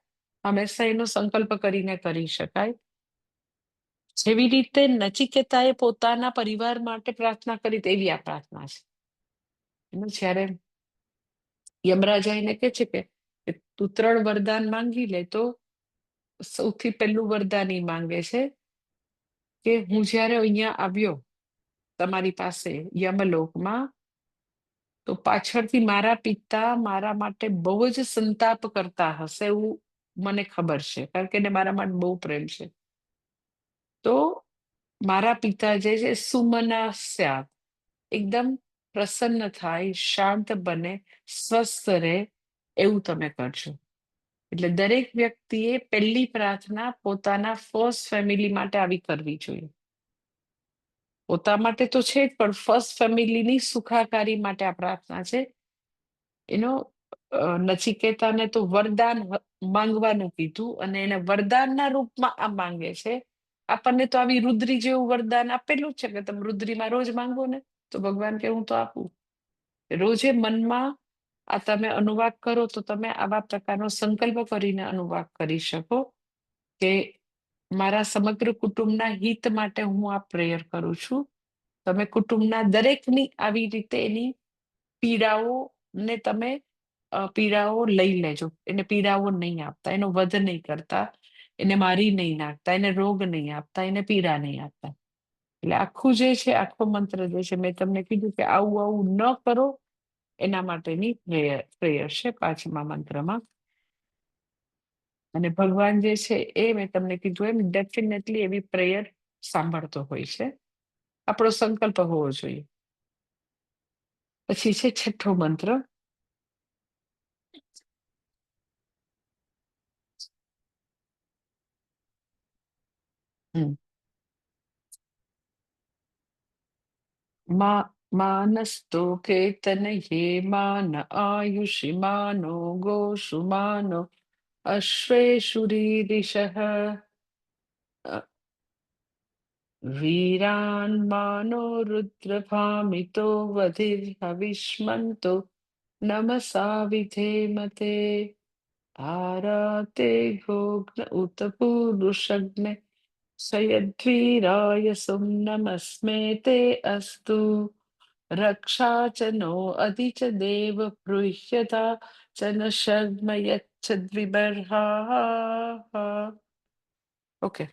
હંમેશા એનો સંકલ્પ કરીને કરી શકાય. જેવી રીતે નચિકેતાએ પોતાના પરિવાર માટે પ્રાર્થના કરી તેવી આ પ્રાર્થના છે. જ્યારે યમરાજા એને કહે છે કે તું 3 વરદાન માંગી લે, તો સૌથી પહેલું વરદાન ઈ માંગે છે કે હું જ્યારે અહીંયા આવ્યો તમારી પાસે યમલોકમાં, તો પાછળથી મારા પિતા મારા માટે બહુ જ સંતાપ કરતા હશે એવું મને ખબર છે, કારણ કે એને મારા માટે બહુ પ્રેમ છે. તો મારા પિતા જે છે સુમનસ્યા, એકદમ પ્રસન્ન થાય, શાંત બને, સ્વસ્થ રહે એવું તમે કરજો. એટલે દરેક વ્યક્તિએ પહેલી પ્રાર્થના પોતાના ફર્સ્ટ ફેમિલી માટે આવી કરવી જોઈએ. પોતા માટે તો છે જ, પણ ફર્સ્ટ ફેમિલીની સુખાકારી માટે આ પ્રાર્થના છે. એનો નચિકેતાને તો વરદાન માંગવાનું કીધું અને એને વરદાનના રૂપમાં આ માંગે છે. આપણને તો આવી રુદ્રી જેવું વરદાન આપેલું છે કે તમે રુદ્રીમાં રોજ માંગો ને, તો ભગવાન કે હું તો આપું. રોજે મનમાં આ તમે અનુવાદ કરો તો તમે આવા પ્રકારનો સંકલ્પ કરીને અનુવાદ કરી શકો કે મારા સમગ્ર કુટુંબના હિત માટે હું આ પ્રેયર કરું છું. તમે કુટુંબના દરેકની આવી રીતે એની પીડાઓને તમે પીડાઓ લઈ લેજો. એને પીડાઓ નહીં આપતા, એનો વધ નહીં કરતા, એને મારી નહીં નાખતા, એને રોગ નહીં આપતા, એને પીડા નહીં આપતા. એટલે આખું જે છે, આખો મંત્ર જે છે, મેં તમને કીધું કે આવું આવું ન કરો એના માટેની પ્રેયર છે 5મા મંત્રમાં. અને ભગવાન જે છે એ મેં તમને કીધું એમ ડેફિનેટલી એવી પ્રેયર સાંભળતો હોય છે. આપણો સંકલ્પ હોવો જોઈએ. પછી છે 6થો મંત્ર. માનસ્તો કેતનયે માન આયુષી માનો ગોષુ માનો અશ્વેશુરીરિષઃ વીરાન માનો રુદ્રભામિતો વધિર્હવિષ્મન્તો નમસા વિધેમતે આરાતે ગોગ્ન ઉત પુરુષગ્ને સયદ્વીરાય નમસ્મે તે અસ્તુ રક્ષા ચ નો અધિ ચ દેવ પૃહ્યતા ચ ન શગ્મ યચ્છદ્વિબર્હા. ઓકે,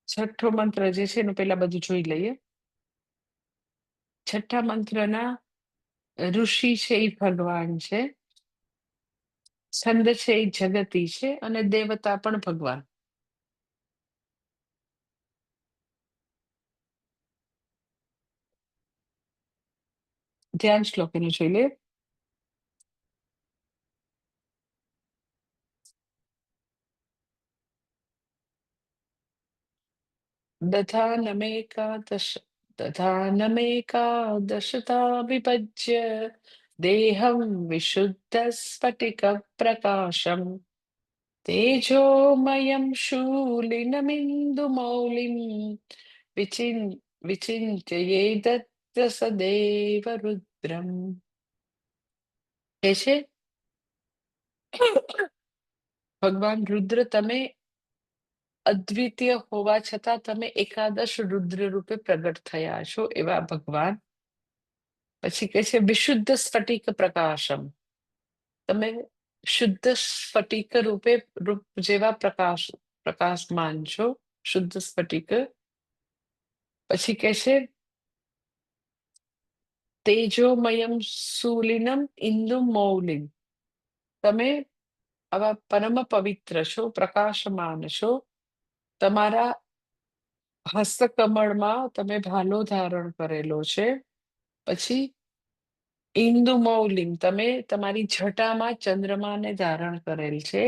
6થો મંત્ર જે છે એનું પેલા બધું જોઈ લઈએ. 6થા મંત્રના ઋષિ છે એ ભગવાન છે, છંદ છે એ જગતી છે અને દેવતા પણ ભગવાન. ધ્યાન શ્લોક એને જોઈ લે. દધાનમેકાદશતા વિભજ્ય દેહમ વિશુદ્ધ સ્ફટિક પ્રકાશમ તેજોમયમ શૂલિનમિન્દુમૌલિમ વિચિંત્યેદત્ત સદેવ રુદ્રમ. કે છે ભગવાન રુદ્ર, તમે અદ્વિતીય હોવા છતાં તમે એકાદશ રુદ્ર રૂપે પ્રગટ થયા છો એવા ભગવાન. પછી કે છે વિશુદ્ધ સ્ફટિક પ્રકાશમ, તમે શુદ્ધ સ્ફટિક રૂપ જેવા પ્રકાશમાન છો, શુદ્ધ સ્ફટિક. પછી કે છે તેજોમયમ શૂલિનમ ઇન્દુ મૌલિમ, તમે આવા પરમ પવિત્ર છો, પ્રકાશમાન છો. તમારા હસ્તકમળમાં તમે ભાલો ધારણ કરેલો છે. પછી ઇન્દુ મૌલિમ, તમે તમારી જટામાં ચંદ્રમાને ધારણ કરેલ છે.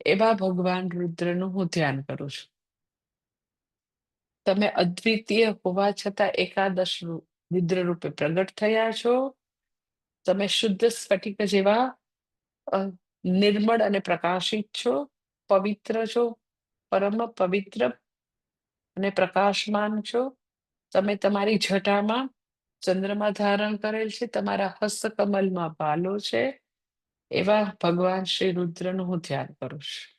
એવા ભગવાન રુદ્રનું હું ધ્યાન કરું છું. તમે અદ્વિતીય હોવા છતાં એકાદશ રુદ્ર રૂપે પ્રગટ થયા છો. તમે શુદ્ધ સ્ફટિક જેવા નિર્મળ અને પ્રકાશિત છો, પવિત્ર છો, પરમ પવિત્ર અને પ્રકાશમાન છો. તમે તમારી જટામાં ચંદ્રમા ધારણ કરેલ છે, તમારા હસ્તકમલમાં ભાલો છે, એવા ભગવાન શ્રી રુદ્રનું હું ધ્યાન કરું છું.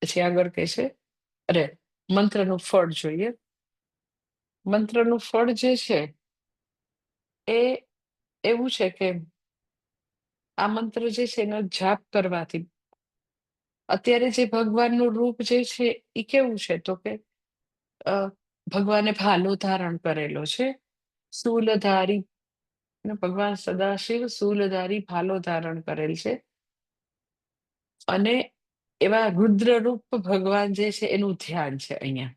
પછી આગળ કહે છે, અરે મંત્રનું ફળ જોઈએ. મંત્રનું ફળ જે છે એ એવું છે કે આ મંત્ર જે છે એનો જાપ કરવાથી અત્યારે જે ભગવાનનું રૂપ જે છે એ કેવું છે, તો કે ભગવાને ભાલો ધારણ કરેલો છે, શૂલધારી, ભગવાન સદાશિવ શૂલધારી ભાલો ધારણ કરેલ છે, અને એવા રુદ્ર રૂપ ભગવાન જે છે એનું ધ્યાન છે અહીંયા.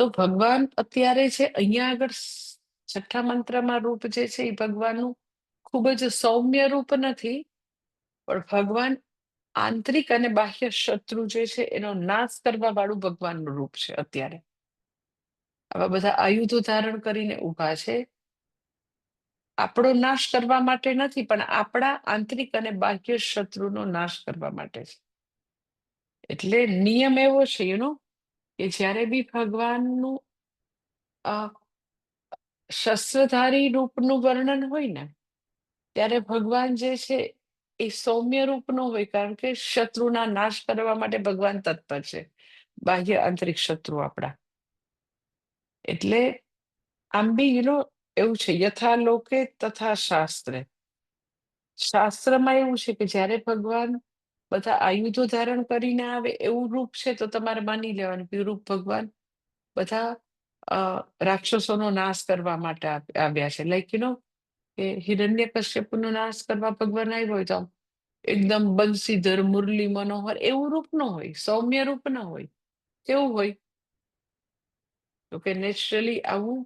તો ભગવાન અત્યારે છે અહીંયા આગળ છઠ્ઠા મંત્રમાં રૂપ જે છે એ ભગવાનનું ખૂબ જ સૌમ્ય રૂપ નથી, પણ ભગવાન આંતરિક અને બાહ્ય શત્રુ જે છે એનો નાશ કરવા વાળું ભગવાનનું રૂપ છે. અત્યારે આવા બધા આયુધો ધારણ કરીને ઊભા છે, આપણો નાશ કરવા માટે નથી, પણ આપણા આંતરિક અને બાહ્ય શત્રુનો નાશ કરવા માટે છે. એટલે નિયમ એવો છે કે જ્યારે બી ભગવાનનું શસ્ત્રધારી રૂપનું વર્ણન હોય ને, ત્યારે ભગવાન જે છે એ સૌમ્ય રૂપનો હોય, કારણ કે શત્રુના નાશ કરવા માટે ભગવાન તત્પર છે, બાહ્ય આંતરિક શત્રુ આપણા. એટલે આમ બી એવું છે, યથા લોકે તથા શાસ્ત્રે. શાસ્ત્રમાં એવું છે કે જ્યારે ભગવાન બધા આયુધો ધારણ કરીને આવે એવું રૂપ છે, તો તમારે માની લેવાનું કે રૂપ ભગવાન બધા રાક્ષસોનો નાશ કરવા માટે આવ્યા છે. લાઈક કે હિરણ્યકશ્યપનો નાશ કરવા ભગવાન આવ્યો હોય તો એકદમ બંસીધર મુરલી મનોહર એવું રૂપ ન હોય, સૌમ્ય રૂપ ન હોય. કેવું હોય? તો કે નેચરલી આવું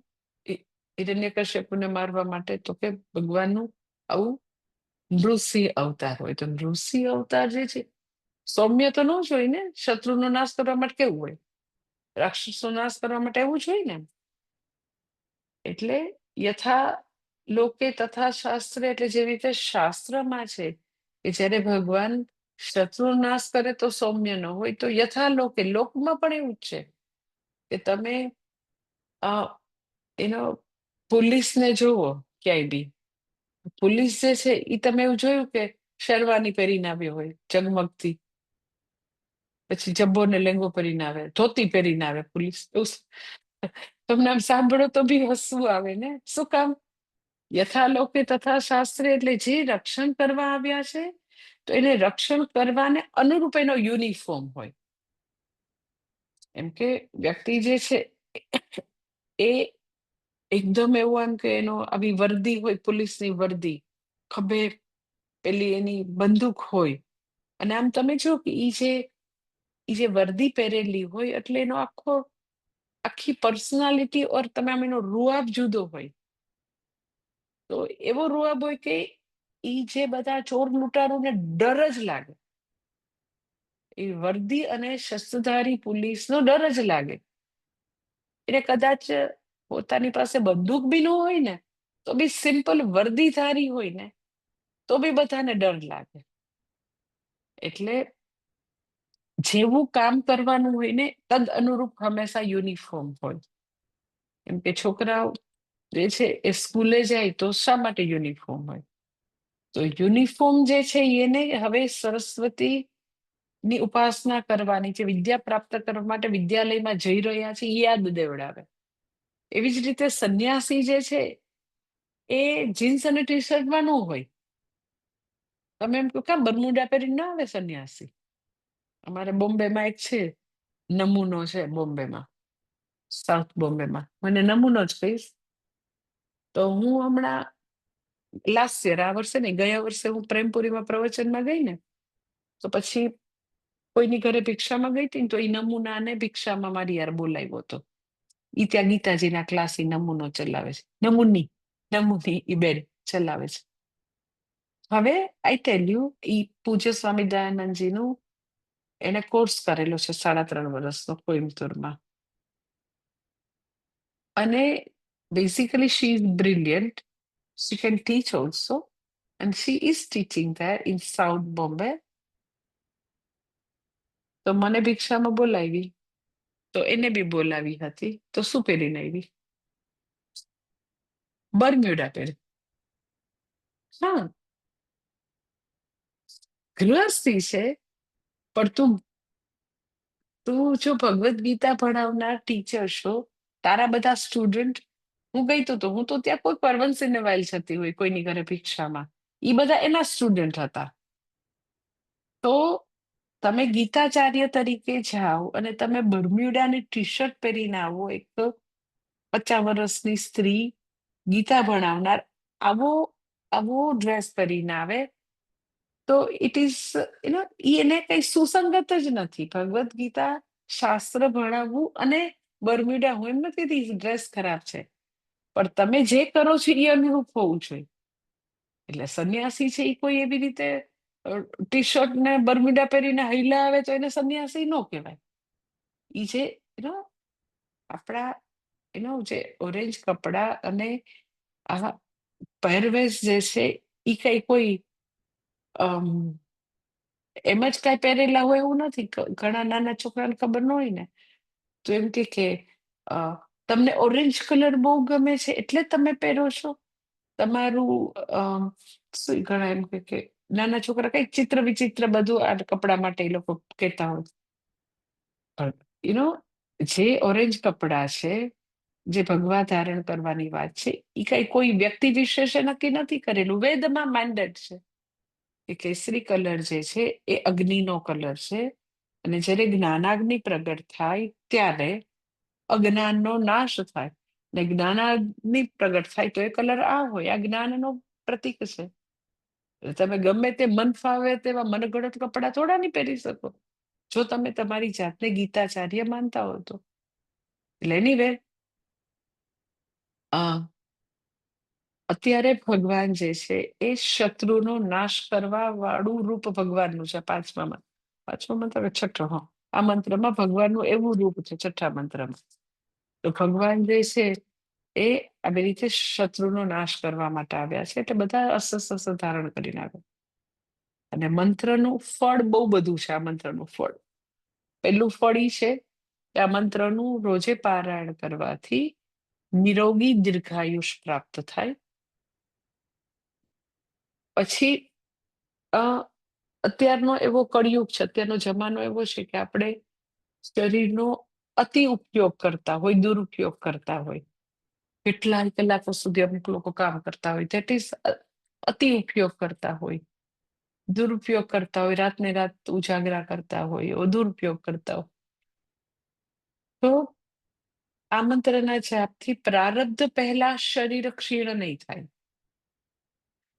હિરણ્યકશ્યપને મારવા માટે તો કે ભગવાનનું આવું નૃસિંહ અવતાર હોય. તો નૃસિંહ અવતાર જે છે સૌમ્ય તો ન જ હોય ને, શત્રુનો નાશ કરવા માટે કેવું હોય? રાક્ષસનો નાશ કરવા માટે એવું જ હોય ને. એટલે યથા લોકે તથા શાસ્ત્રે, એટલે જેવી રીતે શાસ્ત્રમાં છે કે જ્યારે ભગવાન શત્રુ નાશ કરે તો સૌમ્ય ન હોય, તો યથા લોકે, લોકમાં પણ એવું જ છે કે તમે પોલીસને જુઓ ક્યાંય બી, પોલીસ જે છે એ તમે એવું જોયું કે શેરવાની પહેરીને આવ્યો હોય ઝગમગતી, પછી જબ્બો ને લેંગો પહેરીને આવે, ધોતી પહેરીને આવે પોલીસ. તમને આમ સાંભળો તો બી હસવું આવે ને. શું કામ? યથા લોકે તથા શાસ્ત્રે, એટલે જે રક્ષણ કરવા આવ્યા છે તો એને રક્ષણ કરવાને અનુરૂપ એનો યુનિફોર્મ હોય. એમ કે વ્યક્તિ જે છે એ એકદમ એવું એમ કે એનો આવી વર્દી હોય, પોલીસની વર્દી, ખભે પેલી એની બંદૂક હોય, અને આમ તમે જો કે ઈ જે વર્દી પહેરેલી હોય એટલે એનો આખી પર્સનાલિટી ઓર તમે આમ એનો રૂઆબ જુદો હોય. તો એવો રૂઆબ હોય કે ઈ જે બધા ચોર લૂંટારોને ડર જ લાગે. એ વર્દી અને શસ્ત્રધારી પોલીસનો ડર જ લાગે. એટલે કદાચ પોતાની પાસે બંદૂક બી ન હોય ને, તો બી સિમ્પલ વર્દીધારી હોય ને તો બી બધાને ડર લાગે. એટલે જેવું કામ કરવાનું હોય ને તદ અનુરૂપ હંમેશા યુનિફોર્મ હોય. એમ કે છોકરાઓ જે છે એ સ્કૂલે જાય તો શા માટે યુનિફોર્મ હોય? તો યુનિફોર્મ જે છે એને હવે સરસ્વતી ની ઉપાસના કરવાની છે, વિદ્યા પ્રાપ્ત કરવા માટે વિદ્યાલયમાં જઈ રહ્યા છે એ યાદ દેવડાવે. એવી જ રીતે સંન્યાસી જે છે એ જીન્સ અને ટી શર્ટમાં ન હોય. તમે એમ કહો કાં બરમુડા પહેરીને ના આવે સંન્યાસી? અમારે બોમ્બેમાં એક છે, નમૂનો છે બોમ્બેમાં, સાઉથ બોમ્બેમાં. મને નમૂનો જ કહીશ. તો હું હમણાં લાસ્ટ યર, આ વર્ષે નહીં, ગયા વર્ષે હું પ્રેમપુરીમાં પ્રવચનમાં ગઈ ને, તો પછી કોઈની ઘરે ભિક્ષામાં ગઈ હતી ને, તો એ નમૂનાને ભિક્ષામાં મારી યાર બોલાવ્યો હતો. ઈ ત્યાં ગીતાજીના ક્લાસ નમૂનો ચલાવે છે. નમૂની ઈ બેન ચલાવે છે. હવે આઈ ટેલ યુ, ઈ પૂજ્ય સ્વામી દયાનંદજીનું એને કોર્સ કરેલો છે 3.5 વર્ષનો કોઈમ્બતુરમાં. અને basically she is brilliant. She can teach also, and she is teaching there in South Bombay. તો મને ભિક્ષામાં બોલાવી, તો એને બી બોલાવી હતી. તો શું પહેરીને આવી? બરમ્યુડા પહેરે. હા, ગૃહસ્થી છે, પણ તું તું જો ભગવદ્ ગીતા ભણાવનાર ટીચર છો, તારા બધા સ્ટુડન્ટ, હું ગઈ તો હું તો ત્યાં કોઈ પરવનસિંહ વાઇલ જતી હોય કોઈની ઘરે ભિક્ષામાં, એ બધા એના સ્ટુડન્ટ હતા. તો તમે ગીતાચાર્ય તરીકે જાઓ અને તમે બર્મ્યુડાની ટી શર્ટ પહેરીને આવો, એક તો 50 વર્ષની સ્ત્રી ગીતા ભણાવનાર આવો આવો ડ્રેસ પહેરીને આવે, તો ઇટ ઇઝ એને કઈ સુસંગત જ નથી. ભગવદ્ ગીતા શાસ્ત્ર ભણાવવું અને બર્મ્યુડા, હું એમ નથી કહેતી ડ્રેસ ખરાબ છે, પણ તમે જે કરો છો એ અનુરૂપ હોવું જોઈએ. એટલે સંન્યાસી છે એ કોઈ એવી રીતે ટી શર્ટ ને બર્મ્યુડા પહેરીને હૈલા આવે તો એને સંન્યાસી ન કહેવાય. એ જે આપણા જે ઓરેન્જ કપડા અને આ પહેરવેશ જે છે એ કઈ કોઈ એમ જ કઈ પહેરેલા હોય એવું નથી. ઘણા નાના છોકરાને ખબર ન હોય ને, તો એમ કે તમને ઓરેન્જ કલર બહુ ગમે છે એટલે તમે પહેરો છો. તમારું શું ઘણા એમ કે નાના છોકરા કઈક ચિત્ર વિચિત્ર બધું આ કપડા માટે એ લોકો કહેતા હોય. જે ઓરેન્જ કપડા છે, જે ભગવા ધારણ કરવાની વાત છે, એ કઈ કોઈ વ્યક્તિ વિશેષે નક્કી નથી કરેલું. વેદમાં મેન્ડેટ છે કે કેસરી કલર જે છે એ અગ્નિનો કલર છે, અને જ્યારે જ્ઞાનાગ્નિ પ્રગટ થાય ત્યારે અજ્ઞાનનો નાશ થાય, ને જ્ઞાનાગ્નિ પ્રગટ થાય તો એ કલર આ હોય. આ જ્ઞાનનો પ્રતીક છે. તમે ગમે તે મન ફાવે તેવા મનગળત કપડા થોડા નહીં પહેરી શકો, જો તમે તમારી જાતને ગીતાચાર્ય માનતા હો તો. એટલે એનીવે અત્યારે ભગવાન જે છે એ શત્રુનો નાશ કરવા વાળું રૂપ ભગવાનનું છે. પાંચમા મંત્ર કે છઠ્ઠો, હા, આ મંત્રમાં ભગવાનનું એવું રૂપ છે, છઠ્ઠા મંત્રમાં. તો ભગવાન જે છે એ આવી રીતે શત્રુનો નાશ કરવા માટે આવ્યા છે, એટલે બધા અસ્ત્ર ધારણ કરીને આવ્યા. અને મંત્રનું ફળ બહુ બધું છે. આ મંત્રનું ફળ, પેલું ફળ ઈ છે કે આ મંત્રનું રોજે પારાયણ કરવાથી નિરોગી દીર્ઘાયુષ પ્રાપ્ત થાય. પછી અત્યારનો એવો કળિયુગ છે, અત્યારનો જમાનો એવો છે કે આપણે શરીરનો અતિ ઉપયોગ કરતા હોય, દુરુપયોગ કરતા હોય. કેટલાય કલાકો સુધી અમુક લોકો કામ કરતા હોય, ધેટ ઇઝ અતિ ઉપયોગ કરતા હોય, દુરુપયોગ કરતા હોય, રાતને રાત ઉજાગરા કરતા હોય, દુરુપયોગ કરતા હોય. તો આ મંત્રના જાપથી પ્રારબ્ધ પહેલા શરીર ક્ષીણ નહીં થાય,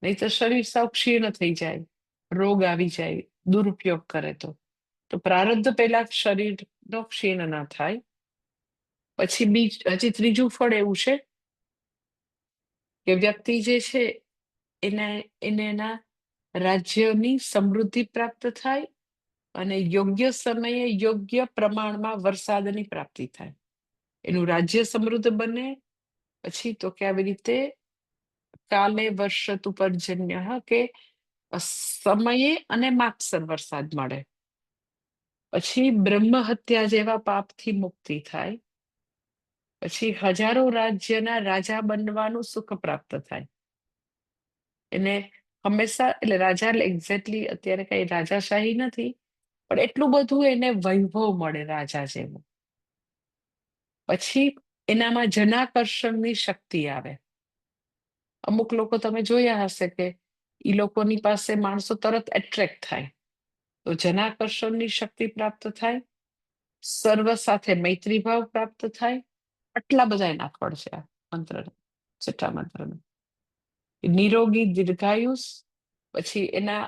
નહીં તો શરીર સાવ ક્ષીણ થઈ જાય, રોગ આવી જાય દુરુપયોગ કરે તો. તો પ્રારબ્ધ પહેલા શરીરનો ક્ષીણ ના થાય. પછી હજી ત્રીજું ફળ એવું છે કે વ્યક્તિ જે છે એને એના રાજ્યની સમૃદ્ધિ પ્રાપ્ત થાય, અને યોગ્ય સમયે યોગ્ય પ્રમાણમાં વરસાદની પ્રાપ્તિ થાય. એનું રાજ્ય સમૃદ્ધ બને. પછી તો કે આવી રીતે કાલે વર્ષતુ પર્જન્ય, કે સમયે અને માપસર વરસાદ મળે. પછી બ્રહ્મ હત્યા જેવા પાપથી મુક્તિ થાય. પછી હજારો રાજ્યના રાજા બનવાનું સુખ પ્રાપ્ત થાય. એને હંમેશા, એટલે રાજા એક્ઝેક્ટલી અત્યારે કઈ રાજાશાહી નથી, પણ એટલું બધું એને વૈભવ મળે રાજા જેવું. પછી એનામાં જનાકર્ષણની શક્તિ આવે. અમુક લોકો તમે જોયા હશે કે એ લોકોની પાસે માણસો તરત એટ્રેક્ટ થાય. તો જનાકર્ષણની શક્તિ પ્રાપ્ત થાય, સર્વ સાથે મૈત્રી ભાવ પ્રાપ્ત થાય. આટલા બધા એના ફળ છે આ મંત્ર, છઠ્ઠા મંત્રના. નિરોગી દીર્ઘાયુષ, પછી એના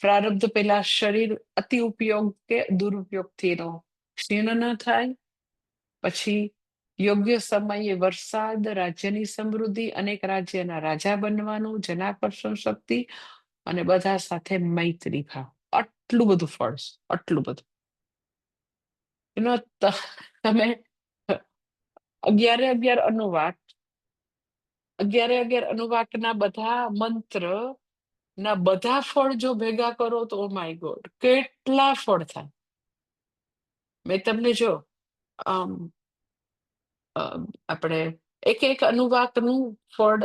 પ્રારબ્ધ પેલા શરીર અતિ ઉપયોગ કે દુરુપયોગથી એનો ક્ષીણ ન થાય. પછી યોગ્ય સમયે વરસાદ, રાજ્યની સમૃદ્ધિ, અનેક રાજ્યના રાજા બનવાનું, જનાકર્ષણ શક્તિ, અને બધા સાથે મૈત્રી ભાવ. આટલું બધું ફળ છે, આટલું બધું. એનો તમે 11 અનુવાક, 11 અનુવાકના બધા મંત્ર ના બધા ફળ જો ભેગા કરો તો ઓ માય ગોડ કેટલા ફળ થાય. મેં તમને જો આપણે એક અનુવાકનું ફળ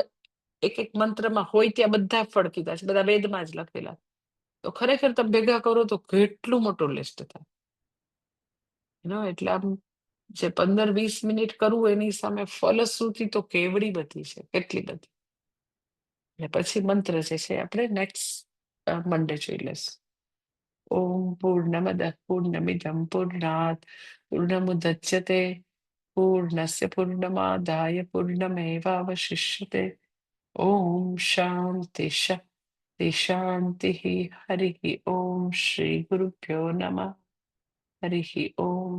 એક એક મંત્રમાં હોય ત્યાં બધા ફળ કીધા છે, બધા વેદમાં જ લખેલા. તો ખરેખર તમે ભેગા કરો તો કેટલું મોટું લિસ્ટ થાય. એટલે આમ જે 15-20 મિનિટ કરવું એની સામે ફલશ્રુતિ તો કેવડી બધી છે, કેટલી બધી. અને પછી મંત્ર જે છે આપણે નેક્સ્ટ મંડે જોઈ લેશું. ઓમ પૂર્ણમદ પૂર્ણમિદમ પૂર્ણાત પૂર્ણમુદચ્યતે પૂર્ણસ્ય પૂર્ણમાદાય પૂર્ણમેવાવશિષ્યતે. ઓમ શાંતિ શાંતિ શાંતિ. હરિ ઓમ. શ્રી ગુરુભ્યો નમઃ. હરિ ઓમ.